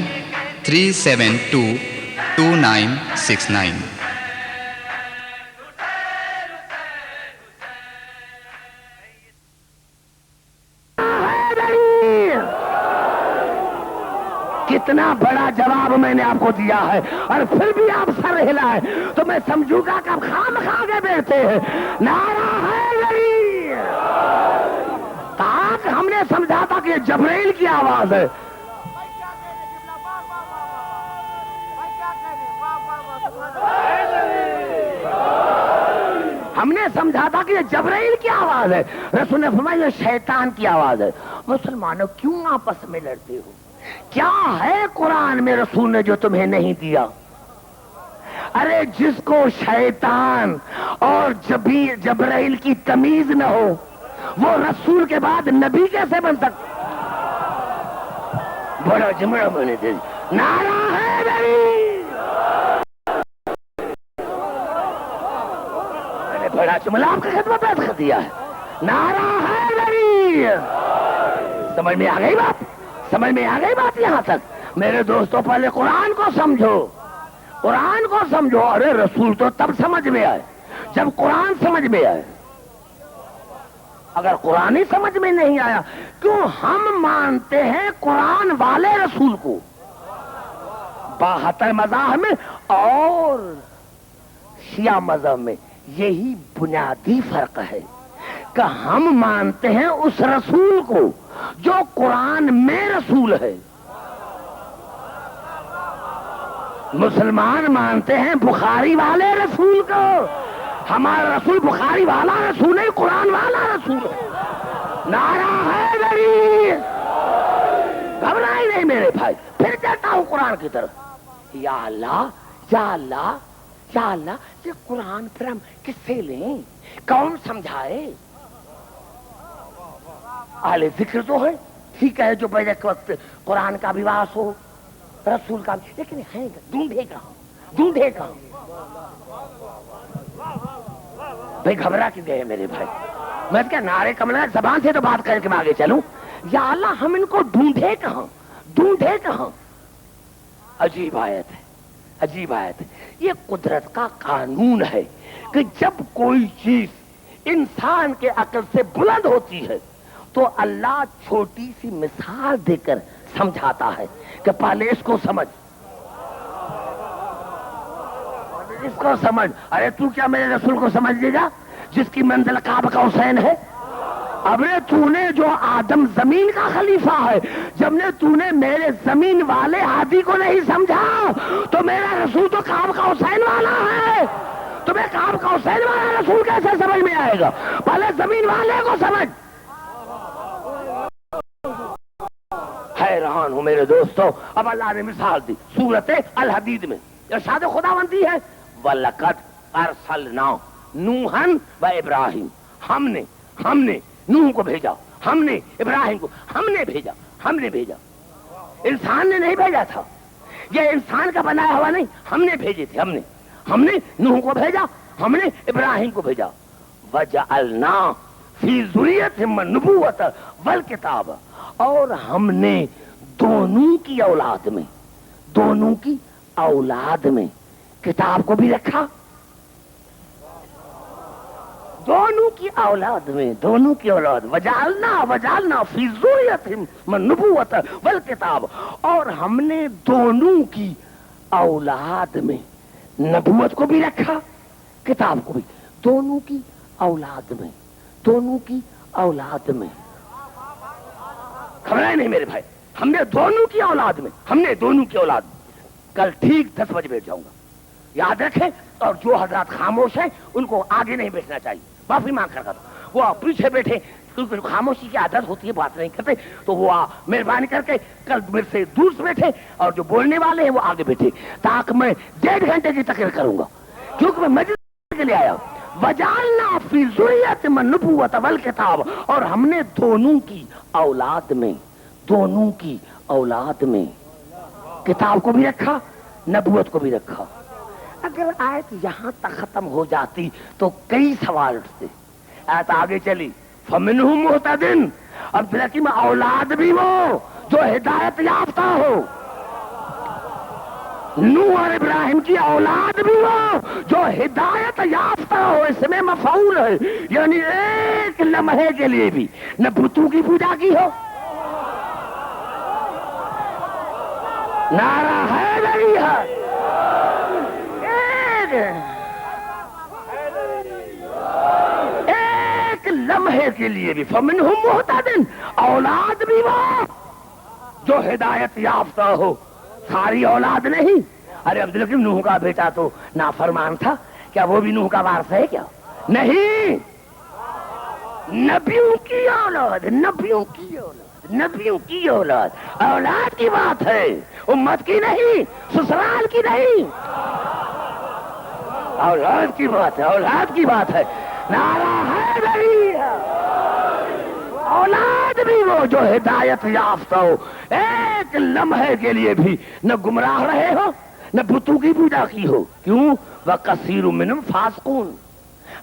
37222969. کتنا بڑا جواب میں نے آپ کو دیا ہے اور پھر بھی آپ سر ہلائے تو میں سمجھوں گا کہ آپ خام کھا کے بیٹھتے ہیں. نعرہ حیدری. کہا کہ ہم نے سمجھا تھا کہ یہ جبرائیل کی آواز ہے. ہم نے سمجھا تھا کہ یہ جبرائیل کی آواز ہے. رسول نے فرمایا یہ شیطان کی آواز ہے. مسلمانوں کیوں آپس میں لڑتے ہو؟ کیا ہے قرآن میں رسول نے جو تمہیں نہیں دیا؟ ارے جس کو شیطان اور جبرائیل کی تمیز نہ ہو وہ رسول کے بعد نبی کیسے بن سکتا؟ بڑا جمعہ میں نے دے. نعرہ حیدری. میں نے بڑا جملہ آپ کی خدمت میں کر دیا ہے. نعرہ حیدری. سمجھ میں آ گئی بات؟ سمجھ میں آ گئی بات یہاں تک؟ میرے دوستوں پہلے قرآن کو سمجھو. قرآن کو سمجھو. ارے رسول تو تب سمجھ میں آئے جب قرآن سمجھ میں آئے. اگر قرآن ہی سمجھ میں نہیں آیا کیوں ہم مانتے ہیں قرآن والے رسول کو؟ 72 مذاہب میں اور شیعہ مذہب میں یہی بنیادی فرق ہے کہ ہم مانتے ہیں اس رسول کو جو قرآن میں رسول ہے. مسلمان مانتے ہیں بخاری والے رسول کو. ہمارا رسول بخاری والا رسول ہے, قرآن والا رسول ہے. نعرہ حیدری. گھبرائے نہیں میرے بھائی. پھر جاتا ہوں قرآن کی طرف. یا اللہ یا اللہ یا اللہ, یہ قرآن پھر ہم کس سے لیں؟ کون سمجھائے؟ اہل ذکر تو ہے, ٹھیک ہے, جو پہلے وقت قرآن کا بھی واس ہو رسول کا بھی, لیکن ہے ڈھونڈے کہاں؟ ڈھونڈے کہاں؟ بھائی گھبرا کے گئے میرے بھائی. میں کیا نعرے کملا زبان سے تو بات کر کے میں آگے چلوں. یا اللہ ہم ان کو ڈھونڈے کہاں؟ ڈھونڈے کہاں؟ عجیب آیت ہے, عجیب آیت ہے. یہ قدرت کا قانون ہے کہ جب کوئی چیز انسان کے عقل سے بلند ہوتی ہے تو اللہ چھوٹی سی مثال دے کر سمجھاتا ہے کہ پہلے اس کو سمجھ, اس کو سمجھ. ارے تو کیا میرے رسول کو سمجھ لے گا جس کی منزل کعب کا حسین ہے؟ ابرے تو نے جو آدم زمین کا خلیفہ ہے, جب نے تو نے میرے زمین والے ہادی کو نہیں سمجھا تو میرا رسول تو کعب کا حسین والا ہے. تمہیں کعب کا حسین والا رسول کیسے سمجھ میں آئے گا؟ پہلے زمین والے کو سمجھ. حیران ہوں میرے دوستو. اب اللہ نے مثال دی سورت الحدید میں. ارشاد خداوندی ہے وَلَقَدْ أَرْسَلْنَا نُوحًا وَإِبْرَاهِيمَ. ہم نے نوح کو بھیجا, ہم نے ابراہیم کو, ہم نے بھیجا. انسان نے نہیں بھیجا تھا, یہ انسان کا بنایا ہوا نہیں, ہم نے بھیجے تھے. ہم نے نوح کو بھیجا, ہم نے ابراہیم کو بھیجا. وَجَعَلْنَا فِي ذُرِّيَّتِهِمُ النُّبُوَّةَ وَالْكِتَابَ. اور ہم نے دونوں کی اولاد میں کتاب کو بھی رکھا. دونوں کی اولاد وجعلنا فی ذریتہم النبوۃ والکتاب. اور ہم نے دونوں کی اولاد میں نبوت کو بھی رکھا, کتاب کو بھی. دونوں کی اولاد میں خبریں نہیں میرے بھائی. ہم نے دونوں کی اولاد. کل ٹھیک 10 بجے بیٹھ جاؤں گا, یاد رکھیں. اور جو حضرات خاموش ہیں ان کو آگے نہیں بیٹھنا چاہیے, معافی مانگ کر. وہ پیچھے بیٹھے کیونکہ خاموشی کی عادت ہوتی ہے, بات نہیں کرتے, تو وہ مہربانی کر کے کل میرے سے دور سے بیٹھے, اور جو بولنے والے ہیں وہ آگے بیٹھے, تاکہ میں 1.5 گھنٹے کی تقریر کروں گا, کیونکہ میں مجلس کے لیے آیا. وجعلنا فی ذریتہم النبوۃ والکتاب. اور ہم نے دونوں کی اولاد میں کتاب کو بھی رکھا, نبوت کو بھی رکھا. اگر آیت یہاں تک ختم ہو جاتی تو کئی سوال اٹھتے. آیت آگے چلی فَمِنْهُمْ مُهْتَدٍ. اب لیکن اولاد بھی وہ جو ہدایت یافتہ ہو. نوح اور ابراہیم کی اولاد بھی ہو جو ہدایت یافتہ ہو، اس میں مفعول ہے، یعنی ایک لمحے کے لیے بھی نہ بتوں کی پوجا کی ہو، نعرہ ہے نہیں ہے، ایک لمحے کے لیے بھی فمنہم مہتدن، اولاد بھی وہ جو ہدایت یافتہ ہو، ساری اولاد نہیں۔ ارے عبدالحکیم نوح کا بیٹا تو نافرمان تھا، کیا وہ بھی نوح کا وارث ہے کیا؟ نہیں، نبیوں کی اولاد، نبیوں کی اولاد، نبیوں کی اولاد، اولاد کی بات ہے، امت کی نہیں، سسرال کی نہیں، اولاد کی بات ہے، اولاد کی بات ہے، نعرہ ہے نہیں ہے، اولاد بھی وہ جو ہدایت یافتہ ہو، ایک لمحے کے لیے بھی نہ گمراہ رہے ہو نہ بتوں کی پوجا کی ہو۔ کیوں؟ وَكَثِيرٌ مِّنْهُمْ فَاسِقُونَ،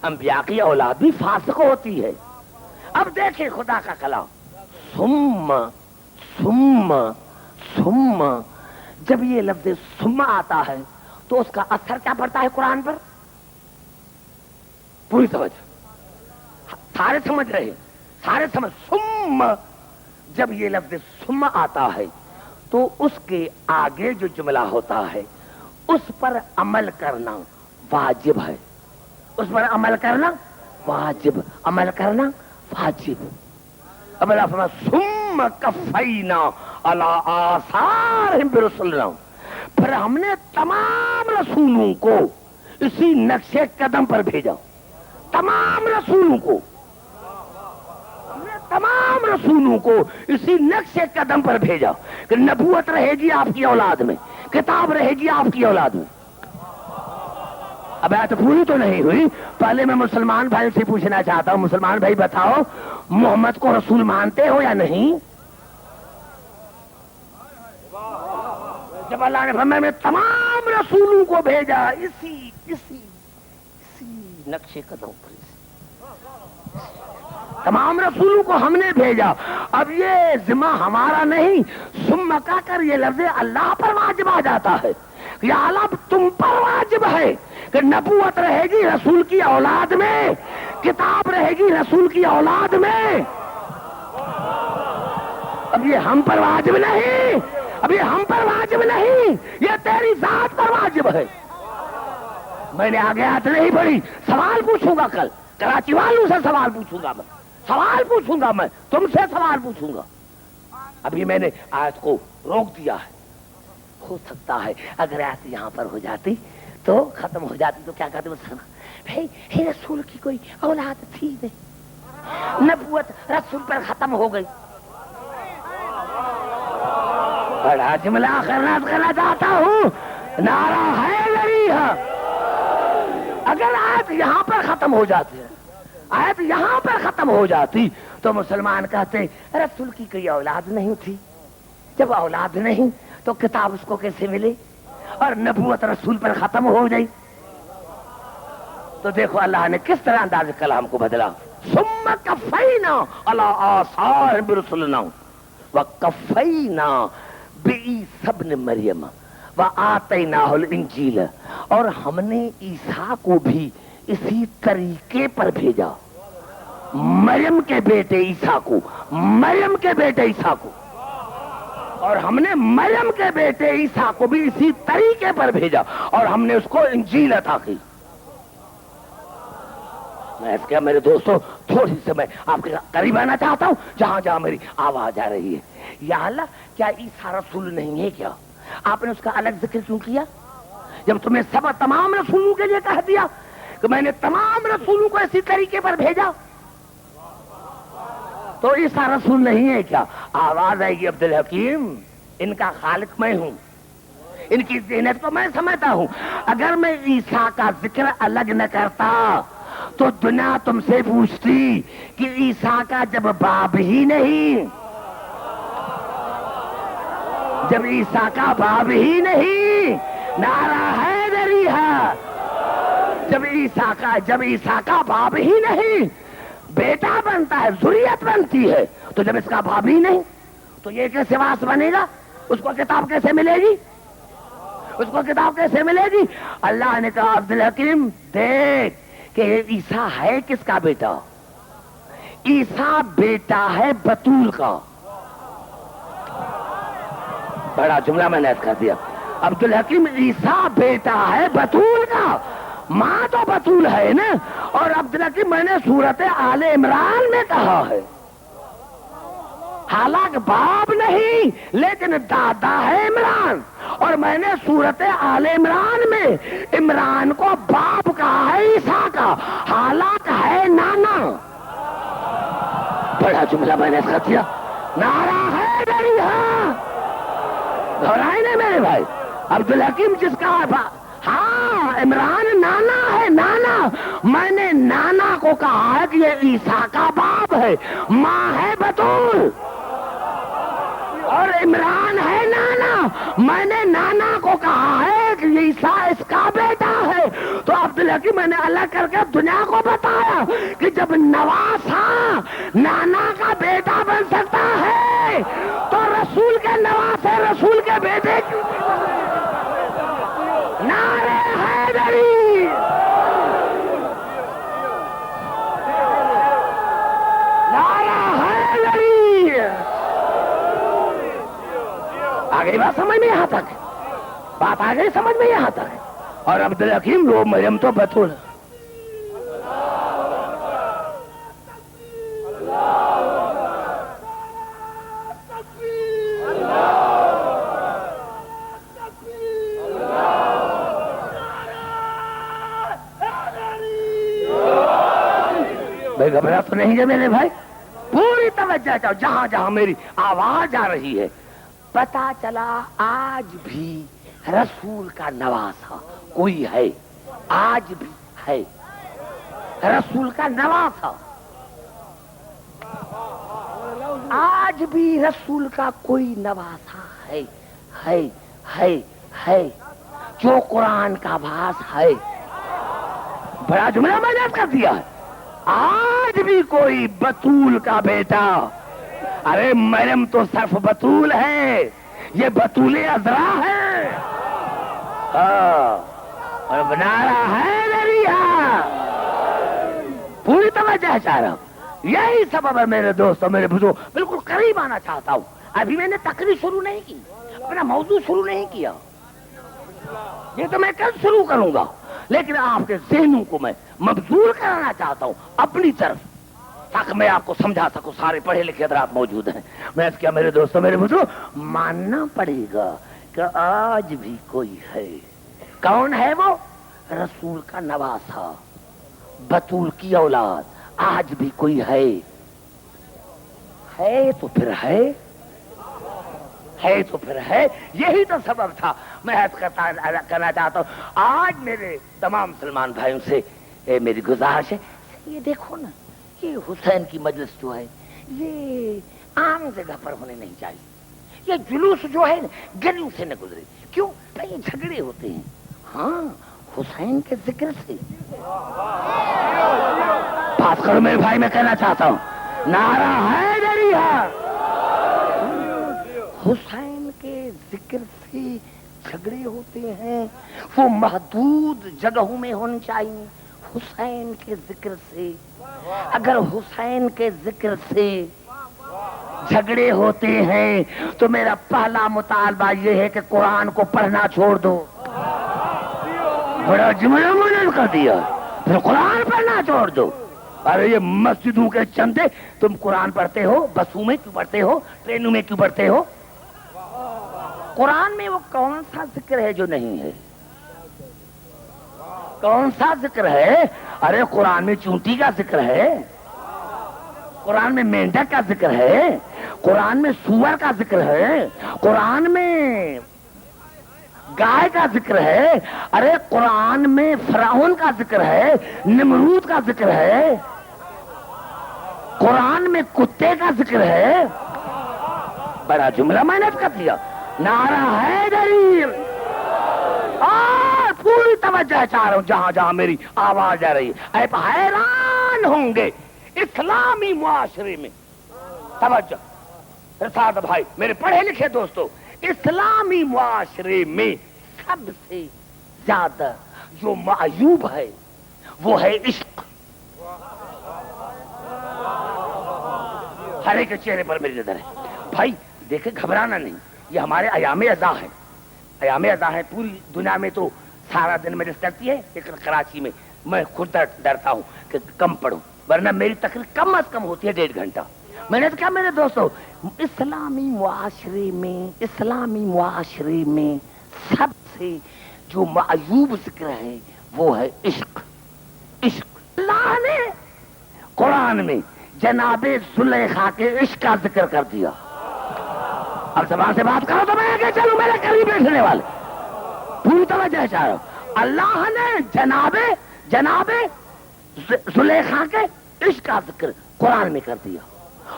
انبیاء کی اولاد بھی فاسق ہوتی ہے۔ اب دیکھیں خدا کا کلام، ثم جب یہ لفظ ثم آتا ہے تو اس کا اثر کیا پڑتا ہے قرآن پر؟ پوری توجہ، سارے سمجھ رہے ہیں، سارے سمجھ۔ ثم جب یہ لفظ ثم آتا ہے تو اس کے آگے جو جملہ ہوتا ہے اس پر عمل کرنا واجب ہے، اس پر عمل کرنا واجب، عمل کرنا واجب۔ اب اللہ فرماتا ثم کفینا علی آثارہم برسلنا، پھر ہم نے تمام رسولوں کو اسی نقش قدم پر بھیجا، تمام رسولوں کو، تمام رسولوں کو اسی نقش قدم پر بھیجا کہ نبوت رہے گی آپ کی اولاد میں، کتاب رہے گی آپ کی اولاد میں۔ اب آیت پوری تو نہیں ہوئی، پہلے میں مسلمان بھائی سے پوچھنا چاہتا ہوں، مسلمان بھائی بتاؤ محمد کو رسول مانتے ہو یا نہیں؟ جب اللہ نے فرمایا میں تمام رسولوں کو بھیجا اسی نقش قدم پر، تمام رسولوں کو ہم نے بھیجا۔ اب یہ ذمہ ہمارا نہیں، ثم کا کر یہ لفظ اللہ پر واجب آ جاتا ہے، یا اللہ تم پر واجب ہے کہ نبوت رہے گی رسول کی اولاد میں، کتاب رہے گی رسول کی اولاد میں۔ اب یہ ہم پر واجب نہیں، اب یہ ہم پر واجب نہیں، یہ تیری ذات پر واجب ہے۔ میں نے آگے آیت نہیں پڑھی، سوال پوچھوں گا کل، کراچی والوں سے سوال پوچھوں گا، میں سوال پوچھوں گا، میں تم سے سوال پوچھوں گا۔ ابھی میں نے آیت کو روک دیا ہے، ہو سکتا ہے اگر آیت یہاں پر ہو جاتی تو ختم ہو جاتی تو کیا کہتے ہیں بھائی رسول کی کوئی اولاد تھی نہیں، نبوت رسول پر ختم ہو گئی۔ بڑا جملہ خیرات کرنا چاہتا ہوں، نعرہ ہے نہیں ہے۔ اگر آیت یہاں پر ختم ہو جاتی ہے، آیت یہاں پر ختم ہو جاتی تو مسلمان کہتے رسول کی کوئی اولاد نہیں تھی، جب اولاد نہیں تو کتاب اس کو کیسے ملی، اور نبوت رسول پر ختم ہو گئی۔ تو دیکھو اللہ نے کس طرح انداز کلام کو بدلا، ثم کفینا علی آثارہم برسلنا وکفینا بعیسی ابن مریم وآتیناہ الانجیل، اور ہم نے عیسیٰ کو بھی اسی طریقے پر بھیجا، مریم کے بیٹے عیسیٰ کو، مریم کے بیٹے عیسیٰ کو، اور ہم نے مریم کے بیٹے عیسیٰ کو بھی اسی طریقے پر بھیجا، اور ہم نے اس کو انجیل عطا کی۔ میں اس کے میرے دوستوں تھوڑی سی میں آپ کے قریب آنا چاہتا ہوں جہاں جہاں میری آواز آ رہی ہے۔ یا اللہ کیا عیسیٰ رسول نہیں ہے کیا؟ آپ نے اس کا الگ ذکر کیوں کیا جب تمہیں سب تمام رسولوں کے لیے کہہ دیا کہ میں نے تمام رسولوں کو اسی طریقے پر بھیجا؟ تو عیسیٰ رسول نہیں ہے کیا؟ آواز آئے گی عبدالحکیم ان کا خالق میں ہوں، ان کی ذہنیت کو میں سمجھتا ہوں، اگر میں عیسیٰ کا ذکر الگ نہ کرتا تو دنیا تم سے پوچھتی کہ عیسیٰ کا جب باپ ہی نہیں، جب عیسیٰ کا باپ ہی نہیں، نعرہ حیدری ہے، جب عیسیٰ کا باپ ہی نہیں، بیٹا بنتا ہے، ذریت بنتی ہے، تو جب اس کا باپ ہی نہیں تو یہ کیسے واس بنے گا؟ اس کو کتاب کیسے ملے گی؟ اس کو کتاب کیسے ملے گی؟ اللہ نے کہا عبدالحکیم دیکھ کہ عیسیٰ ہے کس کا بیٹا؟ عیسیٰ بیٹا ہے بتول کا. بڑا جملہ میں نے کر دیا. عبدالحکیم عیسیٰ بیٹا ہے بتول کا، ماں تو بتول ہے نا. اور عبدالحکیم میں نے سورت آل عمران میں کہا ہے، حالانکہ باپ نہیں لیکن دادا ہے عمران. اور میں نے سورت آل عمران میں عمران کو باپ کہا ہے عیسیٰ کا، حالانکہ ہے نانا. بڑا جملہ میں نے کر دیا. نعرہ ہے میری ہاں گھبرائے نہیں میرے بھائی. عبدالحکیم جس کا ہاں عمران نانا ہے نانا. میں نے نانا کو کہا ہے کہ یہ عیسیٰ کا باپ ہے، ماں ہے بتول اور عمران ہے نانا. میں نے نانا کو کہا ہے کہ عیسیٰ اس کا بیٹا ہے. تو عبدالحکیم میں نے الگ کر کے دنیا کو بتایا کہ جب نواسا نانا کا بیٹا بن سکتا ہے تو رسول کے نواسے رسول کے بیٹے کیوں؟ نعرہ حیدری، نعرہ حیدری. آگئی بات سمجھ میں یہاں تک، بات آ گئی سمجھ میں یہاں تک. اور عبدالحکیم وہ مریم تو بتول. بھائی گھبرا تو نہیں ہے میرے بھائی، پوری توجہ چاہو جہاں جہاں میری آواز آ رہی ہے. پتا چلا آج بھی رسول کا نواسا کوئی ہے، آج بھی ہے رسول کا نواسا. آج بھی رسول کا کوئی نواسا ہے ہے ہے ہے جو قرآن کا باس ہے. بڑا جملہ میں نے کر دیا ہے. آج بھی کوئی بتول کا بیٹا، ارے مریم تو صرف بتول ہے، یہ بتول عذرا ہے. اور بنا رہا ہے میری یہاں پوری توجہ چاہ رہا ہوں. یہی سبب ہے میرے دوستوں میرے بزرگ، بالکل قریب آنا چاہتا ہوں. ابھی میں نے تقریر شروع نہیں کی، اپنا موضوع شروع نہیں کیا، یہ تو میں کل شروع کروں گا. لیکن آپ کے ذہنوں کو میں مبذول کرانا چاہتا ہوں اپنی طرف، تاکہ میں آپ کو سمجھا سکوں. سارے پڑھے لکھے حضرات موجود ہیں. میں اس کیا میرے دوستوں میرے بزرگ ماننا پڑے گا کہ آج بھی کوئی ہے. کون ہے وہ؟ رسول کا نواسا، بتول کی اولاد. آج بھی کوئی ہے تو پھر ہے تو پھر ہے. یہی تو سبب تھا. میں کرنا چاہتا ہوں آج میرے تمام مسلمان بھائیوں سے میری گزارش ہے، یہ دیکھو نا، یہ حسین کی مجلس جو ہے یہ عام جگہ پر ہونے نہیں چاہیے. یہ جلوس جو ہے گلیوں سے نہ گزرے. کیوں؟ یہ جھگڑے ہوتے ہیں ہاں حسین کے ذکر سے. بات کرو میرے بھائی، میں کہنا چاہتا ہوں نعرہ حیدری ہے. حسین کے ذکر سے جھگڑے ہوتے ہیں، وہ محدود جگہوں میں ہونے چاہیے. حسین کے ذکر سے، اگر حسین کے ذکر سے جھگڑے ہوتے ہیں تو میرا پہلا مطالبہ یہ ہے کہ قرآن کو پڑھنا چھوڑ دو. بڑا جملہ میں نے کر دیا، پھر قرآن پڑھنا چھوڑ دو. ارے یہ مسجدوں کے چندے، تم قرآن پڑھتے ہو، بسوں میں کیوں پڑھتے ہو، ٹرینوں میں کیوں پڑھتے ہو؟ قرآن میں وہ کون سا ذکر ہے جو نہیں ہے؟ کون سا ذکر ہے؟ ارے قرآن میں چونٹی کا ذکر ہے، قرآن میں مینڈک کا ذکر ہے، قرآن میں سور کا ذکر ہے، قرآن میں گائے کا ذکر ہے. ارے قرآن میں فرعون کا ذکر ہے، نمرود کا ذکر ہے، قرآن میں کتے کا ذکر ہے. بڑا جملہ میں نے کر دیا. نعرہ حیدری. اور پوری توجہ چاہ رہا ہوں جہاں جہاں میری آواز آ رہی ہے. آپ حیران ہوں گے اسلامی معاشرے میں، توجہ رسالت بھائی میرے پڑھے لکھے دوستو، اسلامی معاشرے میں سب سے زیادہ جو معیوب ہے وہ ہے عشق. ہر ایک کے چہرے پر میری نظر ہے. بھائی دیکھیں گھبرانا نہیں, یہ ہمارے ایام ازاں ہیں, ایام ازاں ہیں. پوری دنیا میں تو سارا دن مجلس کرتی ہے, لیکن کراچی میں میں خود ڈرتا ہوں کہ کم پڑھوں, ورنہ میری تقریر کم از کم ہوتی ہے 1.5 گھنٹہ. میں نے تو کہا میرے دوستو, اسلامی معاشرے میں سب سے جو معیوب ذکر ہے وہ ہے عشق. عشق. اللہ نے قرآن میں جناب زلیخا کے عشق کا ذکر کر دیا. اب زبان سے بات کرو تو میں آگے چلوں, میرے قریب بیٹھنے والے پوری توجہ چاہ رہا ہوں. اللہ نے جناب زلیخا کے عشق کا ذکر قرآن میں کر دیا.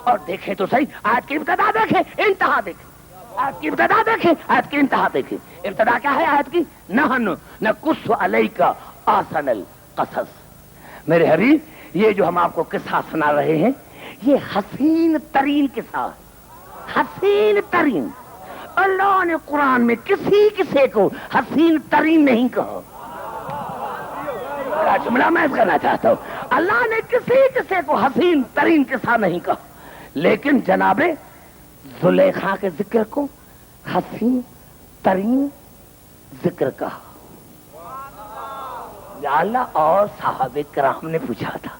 اور دیکھیں تو صحیح, آیت کی ابتدا دیکھیں, انتہا دیکھیں. آیت کی ابتدا دیکھیں, آیت کی انتہا دیکھیں. ابتدا کیا ہے آیت کی؟ نحن نقص علیک احسن القصص. میرے حبیب یہ جو ہم آپ کو قصہ سنا رہے ہیں یہ حسین ترین قصہ ہے, حسین ترین. اللہ نے قرآن میں کسی قصے کو حسین ترین نہیں کہا. جملہ میں کرنا چاہتا ہوں, اللہ نے کسی قصے کو حسین ترین قصہ نہیں کہا, لیکن جناب زلیخا کے ذکر کو حسین ترین ذکر کہا. یا اللہ, اور صحابہ کرام نے پوچھا تھا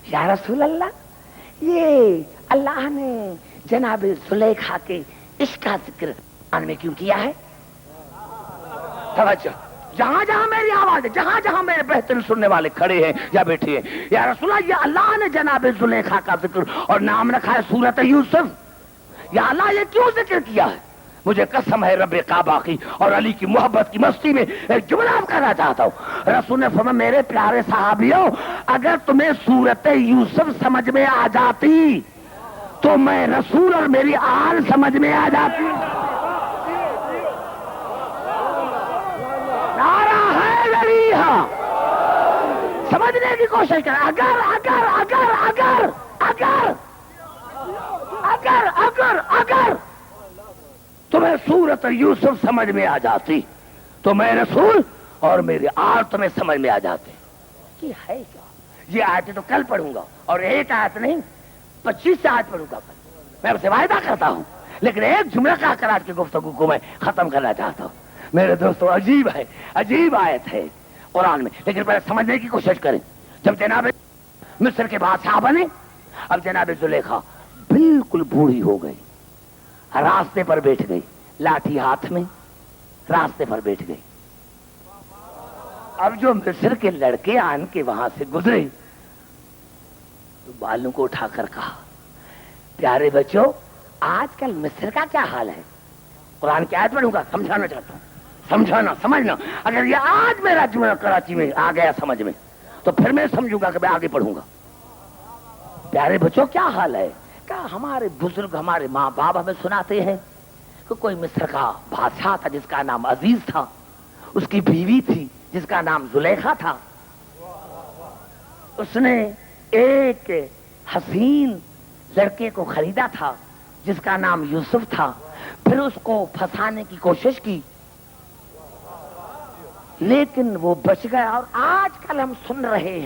یا رسول اللہ یہ اللہ نے جناب زلیخا کے عشق کا ذکر قرآن میں کیوں کیا ہے؟ توجہ, جہاں جہاں میری آواز ہے, جہاں جہاں میرے بہترین سننے والے کھڑے ہیں یا بیٹھے ہیں, یا رسول اللہ یہ اللہ نے جناب زلیخا کا ذکر اور نام رکھا ہے سورت یوسف, یا اللہ یہ کیوں ذکر کیا ہے؟ مجھے قسم ہے رب کعبہ کی اور علی کی محبت کی مستی میں ایک جملہ کرنا چاہتا ہوں. رسول نے فرمایا میرے پیارے صحابیوں, اگر تمہیں سورت یوسف سمجھ میں آ جاتی تو میں رسول اور میری آل سمجھ میں آ جاتی. نعرہ حیدری ہاں, سمجھنے کی کوشش کریں. اگر اگر اگر اگر اگر اگر اگر اگر تمہیں سورت یوسف سمجھ میں آ جاتی تو میں رسول اور میرے آل تمہیں سمجھ میں آ جاتے. یہ ہے کیا؟ یہ آیتیں تو کل پڑھوں گا, اور ایک آیت نہیں 25 آیت پڑھوں گا کل, میں اسے وعدہ کرتا ہوں. لیکن ایک جملہ کا کر آج کی گفتگو کو میں ختم کرنا چاہتا ہوں. میرے دوستو عجیب ہے, عجیب آیت ہے قرآن میں, لیکن پہلے سمجھنے کی کوشش کریں. جب جناب مصر کے بادشاہ بنے, اب جناب زلیخا بالکل بوڑھی ہو گئی, راستے پر بیٹھ گئی, لاٹھی ہاتھ میں راستے پر بیٹھ گئی. اب جو مصر کے لڑکے آن کے وہاں سے گزرے تو بالوں کو اٹھا کر کہا پیارے بچوں آج کل مصر کا کیا حال ہے. قرآن کی آیت پڑھوں گا, سمجھانا چاہتا ہوں, سمجھانا سمجھنا. اگر یہ آج میرا جملہ کراچی میں آ گیا سمجھ میں تو پھر میں سمجھوں گا کہ میں آگے پڑھوں گا. پیارے بچوں کیا حال ہے؟ کہا ہمارے بزرگ ہمارے ماں باپ ہمیں سناتے ہیں کہ کوئی مصر کا بادشاہ تھا جس کا نام عزیز تھا, اس کی بیوی تھی جس کا نام زلیخا تھا. اس نے ایک حسین لڑکے کو خریدا تھا جس کا نام یوسف تھا, پھر اس کو پھنسانے کی کوشش کی لیکن وہ بچ گیا. اور آج کل ہم سن رہے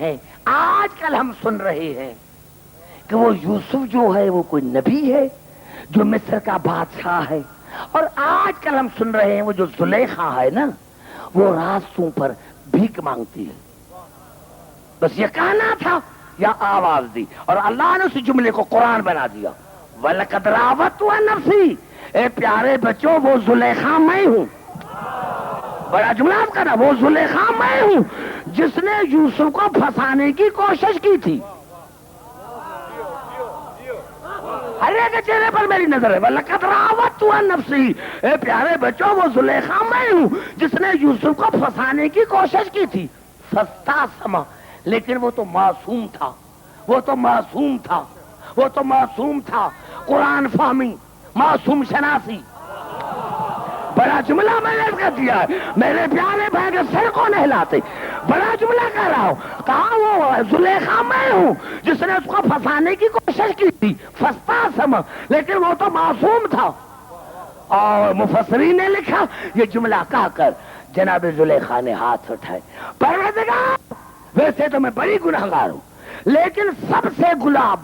ہیں کہ وہ یوسف جو ہے وہ کوئی نبی ہے جو مصر کا بادشاہ ہے, اور آج کل ہم سن رہے ہیں وہ جو زلیخا ہے نا وہ راستوں پر بھیک مانگتی ہے. بس یہ کہنا تھا یا آواز دی, اور اللہ نے اس جملے کو قرآن بنا دیا. وَلَقَدْ رَاوَدتُّهَا عَن نَفْسِهِ, اے پیارے بچوں وہ زلیخا میں ہوں. بڑا جملہ آپ کرنا, وہ زلیخا میں ہوں جس نے یوسف کو پھنسانے کی کوشش کی تھی. ہر ایک چہرے پر میری نظر ہے. وَلَقَدْ رَاوَدتُّهَا عَن نَفْسِهِ, اے پیارے بچوں وہ زلیخا میں ہوں جس نے یوسف کو پھنسانے کی کوشش کی تھی. فَاسْتَعْصَمَ, لیکن وہ تو معصوم تھا, وہ تو معصوم تھا, وہ تو معصوم تھا. قرآن فہمی, معصوم شناسی. بڑا جملہ میں نے کر دیا ہے, میرے پیارے بھائی کے سر کو نہیں لاتے. بڑا جملہ کہہ رہا ہوں, کہا وہ زلیخا میں ہوں جس نے اس کو پھنسانے کی کوشش کی تھی. فاستعصم, لیکن وہ تو معصوم تھا. اور مفسرین نے لکھا یہ جملہ کہہ کر جناب زلیخا نے ہاتھ اٹھائے، پروردگار ویسے تو میں بڑی گناہگار ہوں، لیکن سب سے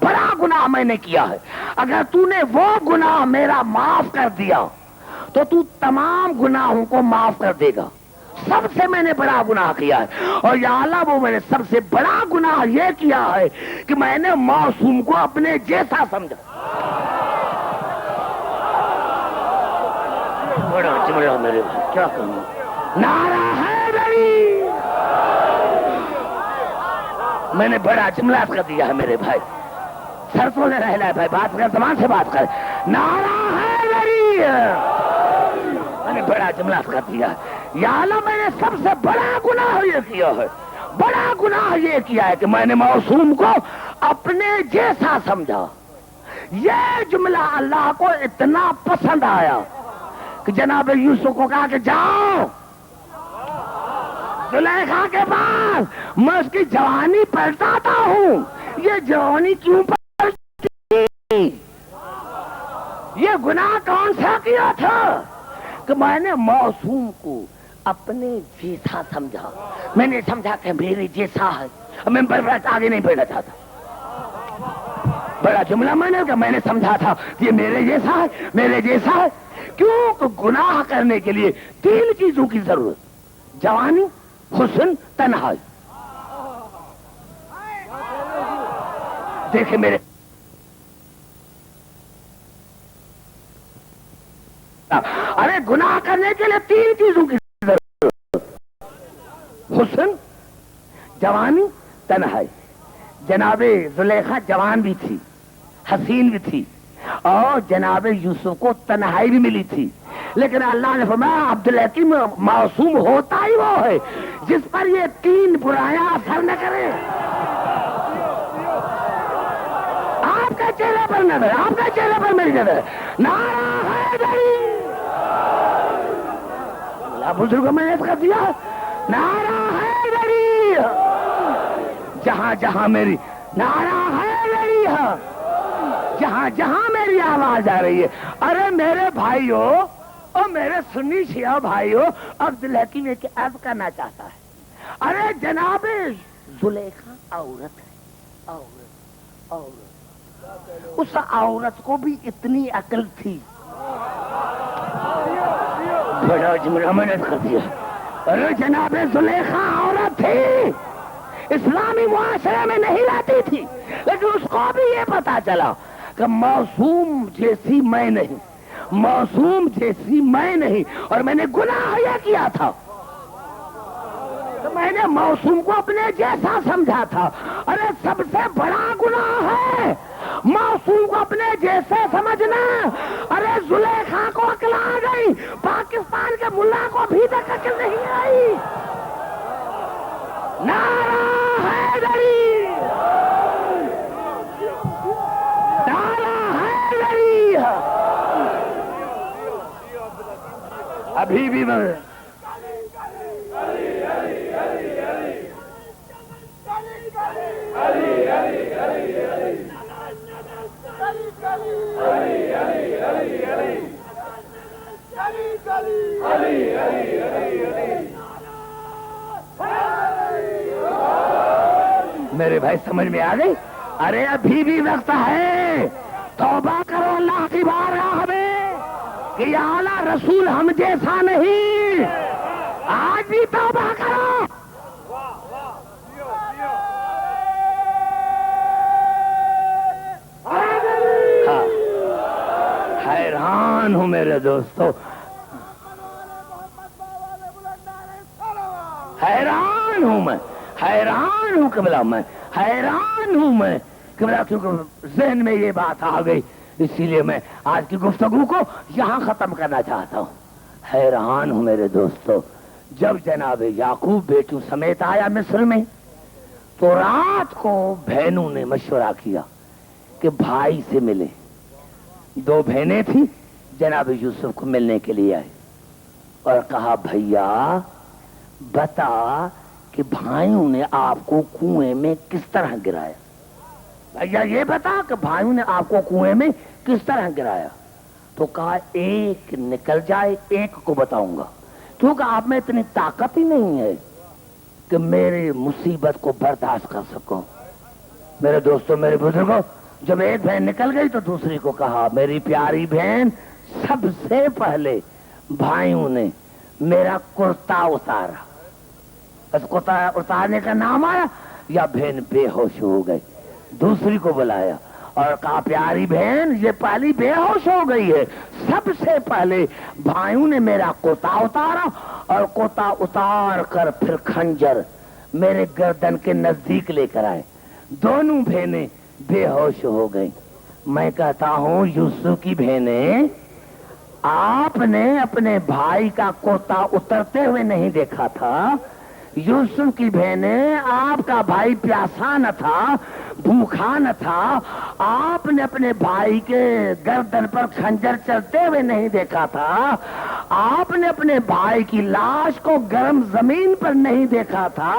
بڑا گناہ میں نے کیا ہے، اگر تو نے وہ گناہ میرا معاف کر دیا تو تو تمام گناہوں کو معاف کر دے گا۔ سب سے میں نے بڑا گناہ کیا ہے، اور یا اللہ وہ میں نے سب سے بڑا گناہ یہ کیا ہے کہ میں نے معصوم کو اپنے جیسا سمجھا۔ بڑا جملہ میرے بھائی، کیا کہوں، نعرہ حیدری، میں نے بڑا جملہ کر دیا ہے میرے بھائی، سر تو لے رہا ہے بھائی، بات کر، زبان سے بات کر، نعرہ حیدری، میں نے بڑا جملہ کر دیا ہے۔ یا اللہ میں نے سب سے بڑا گناہ یہ کیا ہے، بڑا گناہ یہ کیا ہے کہ میں نے معصوم کو اپنے جیسا سمجھا۔ یہ جملہ اللہ کو اتنا پسند آیا کہ جناب یوسف کو کہا کہ جاؤ زلیخا کے پاس، میں اس کی جوانی پلٹاتا ہوں، یہ جوانی کیوں پلٹی، یہ گناہ کون سا کیا تھا کہ میں نے معصوم کو اپنے جیسا سمجھا، میں نے سمجھا کہ میرے جیسا ہے، میں آگے نہیں بڑھنا چاہتا، بڑا جملہ میں نے کہ میں نے سمجھا تھا کہ یہ میرے جیسا ہے، میرے جیسا ہے، کیوں کہ گناہ کرنے کے لیے 3 چیزوں کی ضرورت، جوانی، حسن، تنہائی۔ دیکھیں میرے ارے گناہ کرنے کے لیے 3 چیزوں کی ضرورت، حسن، جوانی، تنہائی۔ جناب زلیخا جوان بھی تھی، حسین بھی تھی، اور جناب یوسف کو تنہائی بھی ملی تھی، لیکن اللہ نے فرمایا عبدالحکیم معصوم ہوتا ہی وہ ہے جس پر یہ 3 برایاں اثر نہ کرے۔ آپ کے چہرے پر نظر، آپ کے چہرے پر میری نظر، نعرہ حیدری، بزرگوں میں نے کر دیا، نعرہ حیدری، جہاں جہاں میری نعرہ حیدری ہے، جہاں جہاں میری آواز آ رہی ہے، ارے میرے بھائیو اور میرے سنی شیعہ بھائیو، عبدالحکیم ایک عرض کرنا چاہتا ہے، ارے جناب زلیخا عورت ہے، عورت، اس عورت کو بھی اتنی عقل تھی، بڑا جملہ میں نے کر دیا، ارے جناب زلیخا عورت تھی، اسلامی معاشرے میں نہیں رہتی تھی، لیکن اس کو بھی یہ پتا چلا کہ معصوم جیسی میں نہیں، معصوم جیسی میں نہیں، اور میں نے گناہ یہ کیا تھا تو میں نے معصوم کو اپنے جیسا سمجھا تھا۔ ارے سب سے بڑا گناہ ہے معصوم کو اپنے جیسے سمجھنا۔ ارے زلیخا کو عقل آ گئی، پاکستان کے ملا کو ابھی تک عقل نہیں آئی۔ نعرہ حیدری، نعرہ حیدری، ابھی بھی میں میرے بھائی سمجھ میں آ گئی؟ ارے ابھی بھی وقت ہے، توبہ کرو اللہ کی بارگاہ میں کہ یا اعلیٰ رسول ہم جیسا نہیں، آج بھی توبہ کرو۔ حیران ہوں میرے دوستو، حیران ہوں میں، حیران ہوں قبلہ، میں حیران ہوں میں قبلہ، کیونکہ ذہن میں یہ بات آ گئی، اسی لیے میں آج کی گفتگو کو یہاں ختم کرنا چاہتا ہوں۔ حیران ہوں میرے دوستو، جب جناب یعقوب بیٹوں سمیت آیا مصر میں تو رات کو بہنوں نے مشورہ کیا کہ بھائی سے ملے۔ 2 بہنیں تھیں، جناب یوسف کو ملنے کے لیے آئی اور کہا بھیا بتا کہ بھائیوں نے آپ کو کنویں میں کس طرح گرایا، بھیا یہ بتا کہ بھائیوں نے آپ کو کنویں میں کس طرح گرایا۔ تو کہا ایک نکل جائے ایک کو بتاؤں گا، کیونکہ آپ میں اتنی طاقت ہی نہیں ہے کہ میری مصیبت کو برداشت کر سکو. میرے دوستوں، میرے بزرگوں، جب ایک بہن نکل گئی تو دوسری کو کہا میری پیاری بہن، سب سے پہلے بھائیوں نے میرا کرتا اتارا. بس کرتا اتارنے کا نام آیا یا بہن بے ہوش ہو گئی. دوسری کو بلایا اور کہا پیاری بہن، یہ پہلی بے ہوش ہو گئی ہے. سب سے پہلے بھائیوں نے میرا کرتا اتارا اور کرتا اتار کر پھر خنجر میرے گردن کے نزدیک لے کر آئے. دونوں بہنیں بے ہوش ہو گئی. میں کہتا ہوں یوسف کی بہنیں، آپ نے اپنے بھائی کا کرتا اترتے ہوئے نہیں دیکھا تھا. یوسف کی بہنیں، آپ کا بھائی پیاسا نہ تھا، بھوکھا نہ تھا، آپ نے اپنے بھائی کے گردن پر خنجر چلتے ہوئے نہیں دیکھا تھا، آپ نے اپنے بھائی کی لاش کو گرم زمین پر نہیں دیکھا تھا.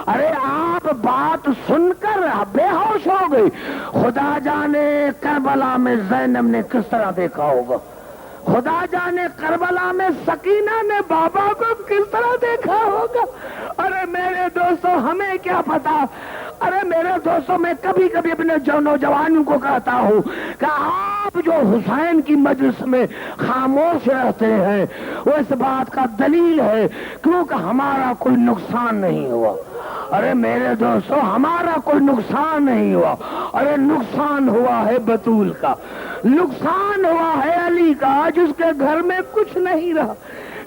ارے آپ بات سن کر بے ہوش ہو گئی. خدا جانے کربلا میں زینب نے کس طرح دیکھا ہوگا، خدا جانے کربلا میں سکینہ نے بابا کو کس طرح دیکھا ہوگا. ارے میرے دوستو، ہمیں کیا پتا. ارے میرے دوستو، میں کبھی کبھی اپنے نوجوانوں کو کہتا ہوں کہ آپ جو حسین کی مجلس میں خاموش رہتے ہیں وہ اس بات کا دلیل ہے کیونکہ ہمارا کوئی نقصان نہیں ہوا. ارے میرے دوستو، ہمارا کوئی نقصان نہیں ہوا. ارے نقصان ہوا ہے بطول کا، نقصان ہوا ہے علی کا، جس کے گھر میں کچھ نہیں رہا،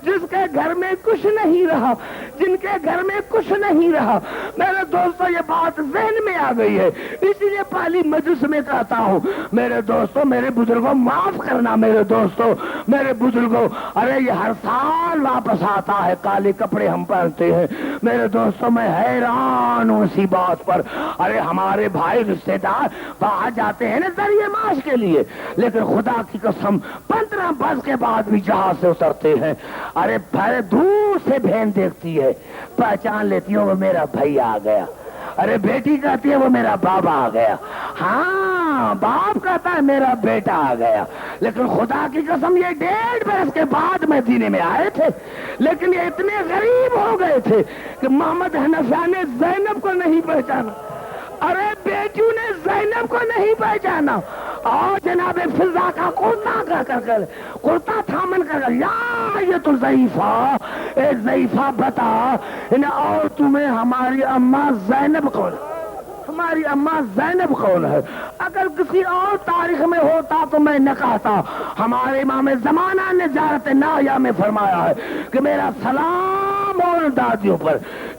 جس کے گھر میں کچھ نہیں رہا، جن کے گھر میں کچھ نہیں رہا. میرے دوستو، یہ بات ذہن میں آ گئی ہے، اسی لیے پہلی مجلس میں کہتا ہوں میرے دوستو، میرے بزرگوں، معاف کرنا میرے دوستو، میرے بزرگوں. ارے یہ ہر سال واپس آتا ہے، کالے کپڑے ہم پہنتے ہیں. میرے دوستو، میں حیران ہوں اسی بات پر. ارے ہمارے بھائی رشتے دار باہر جاتے ہیں نا ذریعے معاش کے لیے، لیکن خدا کی قسم 15 برس کے بعد بھی جہاز سے اترتے ہیں. ارے بھائی دور سے بہن دیکھتی ہے، پہچان لیتی ہے وہ میرا بھائی آ گیا. ارے بیٹی کہتی ہے وہ میرا بابا آ گیا. ہاں، باپ کہتا ہے میرا بیٹا آ گیا. لیکن خدا کی قسم یہ 1.5 برس کے بعد مدینے میں آئے تھے، لیکن یہ اتنے غریب ہو گئے تھے کہ محمد حنفیہ نے زینب کو نہیں پہچانا. ارے بیٹیوں نے زینب کو نہیں پہچانا. اور جناب فضا کا کرتا تھامن کر یا یہ تو ضعیفہ، اے ضعیفہ بتا اور تمہیں ہماری اماں زینب کون، ہماری اماں زینب کون ہے؟ اگر کسی اور تاریخ میں ہوتا تو میں نہ کہتا. ہمارے امام زمانہ نے زیارت نایا میں فرمایا ہے کہ میرا سلام اور دادیوں پر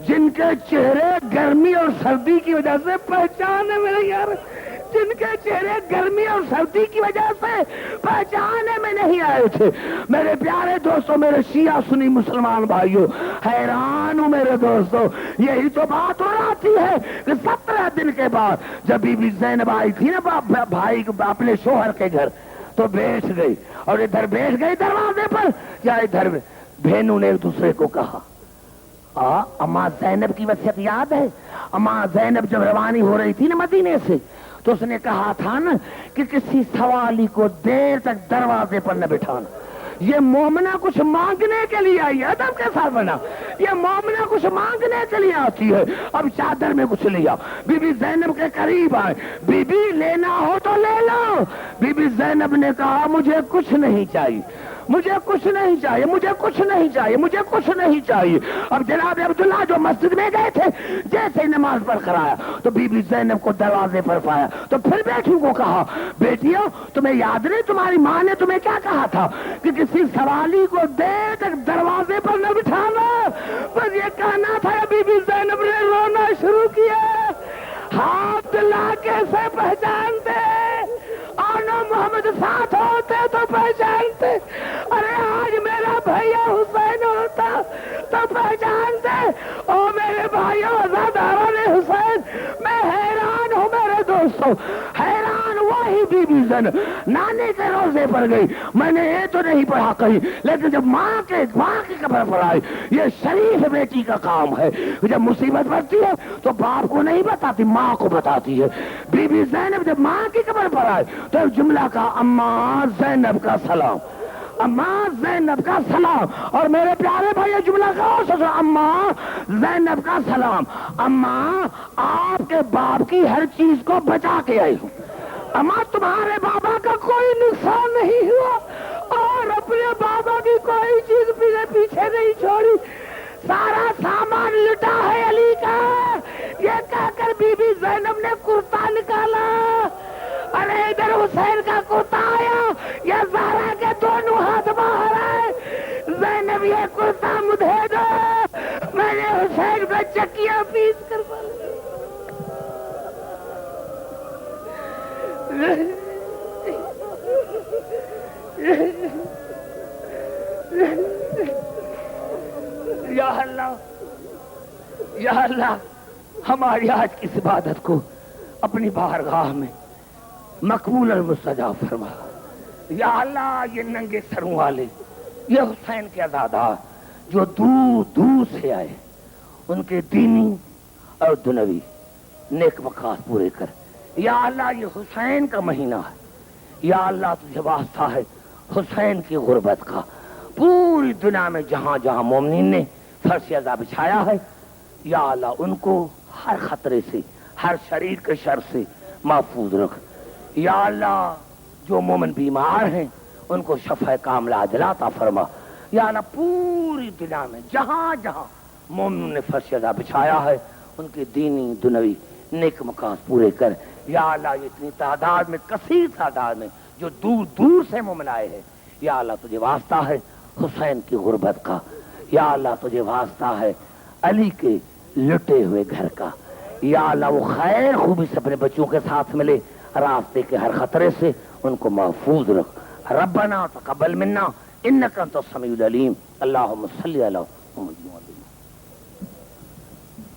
جن کے چہرے گرمی اور سردی کی وجہ سے پہچانے میں نہیں آ رہے، جن کے چہرے گرمی اور سردی کی وجہ سے پہچانے میں نہیں آئے تھے. میرے پیارے دوستوں، میرے شیعہ سنی مسلمان بھائیوں، حیران ہوں میرے دوستوں. یہی تو بات ہو رہی ہے کہ 17 دن کے بعد جب بی بی زینب آئی تھی نا بھائی اپنے شوہر کے گھر، تو بیٹھ گئی اور ادھر بیٹھ گئی دروازے پر یا ادھر. بہنوں نے ایک دوسرے کو کہا اماں زینب کی وصیت یاد ہے؟ اماں زینب جب روانی ہو رہی تھی نا مدینے سے تو اس نے کہا تھا نا کہ کسی سوالی کو دیر تک دروازے پر نہ بٹھانا. یہ مومنہ کچھ مانگنے کے لیے آئی ہے، ادب کے ساتھ بنا. یہ مومنہ کچھ مانگنے کے لیے آتی ہے. اب چادر میں کچھ لیا، بی بی زینب کے قریب آئے، بی بی لینا ہو تو لے لو. بی بی زینب نے کہا مجھے کچھ نہیں چاہیے، مجھے کچھ نہیں چاہیے، مجھے کچھ نہیں چاہیے، مجھے کچھ نہیں چاہیے. اب جناب عبداللہ جو مسجد میں گئے تھے جیسے ہی نماز پڑھ کر آیا تو بی بی زینب کو دروازے پر پایا تو پھر بیٹیوں کو کہا بیٹیوں تمہیں یاد نہیں تمہاری ماں نے تمہیں کیا کہا تھا کہ کسی سوالی کو دیر تک دروازے پر نہ بٹھانا. بس یہ کہنا تھا. بی بی زینب نے رونا شروع کیا. ہاتھ دلا کیسے پہچانتے اور نہ محمد ساتھ ہوتے تو پہچانتے. ارے آج میرا بھیا حسین ہوتا تو پہچانتے. اور میرے بھائیوں عزاداروں نے حسین. میں حیران ہوں میرے دوستوں، حیران. وہی بی بی زینب نانے کے روزے پر گئی. میں نے یہ تو نہیں پڑھا کہیں، لیکن جب ماں کی قبر پر آئی، یہ شریف بیٹی کا کام ہے. جب مصیبت پڑتی ہے تو باپ کو نہیں بتاتی، ماں کو بتاتی ہے. بی بی زینب جب ماں کی قبر پر آئے تو جملہ کا اماں زینب کا سلام. اماں زینب کا سلام. اور میرے پیارے بھائی جملہ غور سے سنو. اماں زینب کا سلام. اماں آپ کے باپ کی ہر چیز کو بچا کے آئی ہوں. اماں تمہارے بابا کا کوئی نقصان نہیں ہوا اور اپنے بابا کی کوئی چیز پیچھے نہیں چھوڑی. سارا سامان لٹا ہے علی کا. یہ کہہ کر بی بی زینب نے کرتا نکالا. ارے ادھر حسین کا کرتا آیا, یہ زہرا کے دونوں ہاتھ باہر آئے. زینب یہ کرتا مجھے دو, میں نے حسین کو چکیاں پیس کر یا اللہ, یا اللہ ہماری آج کی اس عبادت کو اپنی بارگاہ میں مقبول المستجاب فرما. یا اللہ یہ ننگے سروں والے, یہ حسین کے عزادار جو دور دور سے آئے, ان کے دینی اور دنوی نیک مقاصد پورے کر. یا اللہ یہ حسین کا مہینہ ہے. یا اللہ تجھے واسطہ ہے حسین کی غربت کا. پوری دنیا میں جہاں جہاں مومنین نے فرش عذاب بچھایا ہے, یا اللہ ان کو ہر خطرے سے, ہر شریر کے شر سے محفوظ رکھ. یا اللہ جو مومن بیمار ہیں ان کو شفا کاملہ عاجلہ عطا فرما. یا اللہ پوری دنیا میں جہاں جہاں مومنوں نے فرش عذاب بچھایا ہے ان کے دینی دنوی نیک مقاصد پورے کر. یا اللہ یہ اتنی تعداد میں, کثیر تعداد میں جو دور دور سے مومن آئے ہیں, یا اللہ تجھے واسطہ ہے حسین کی غربت کا. یا اللہ تجھے واسطہ ہے علی کے لٹے ہوئے گھر کا. یا اللہ وہ خیر خوبی سے اپنے بچوں کے ساتھ ملے, راستے کے ہر خطرے سے ان کو محفوظ رکھ. ربنا تقبل منا انک انت السمیع العلیم. اللہم صلی علی محمد.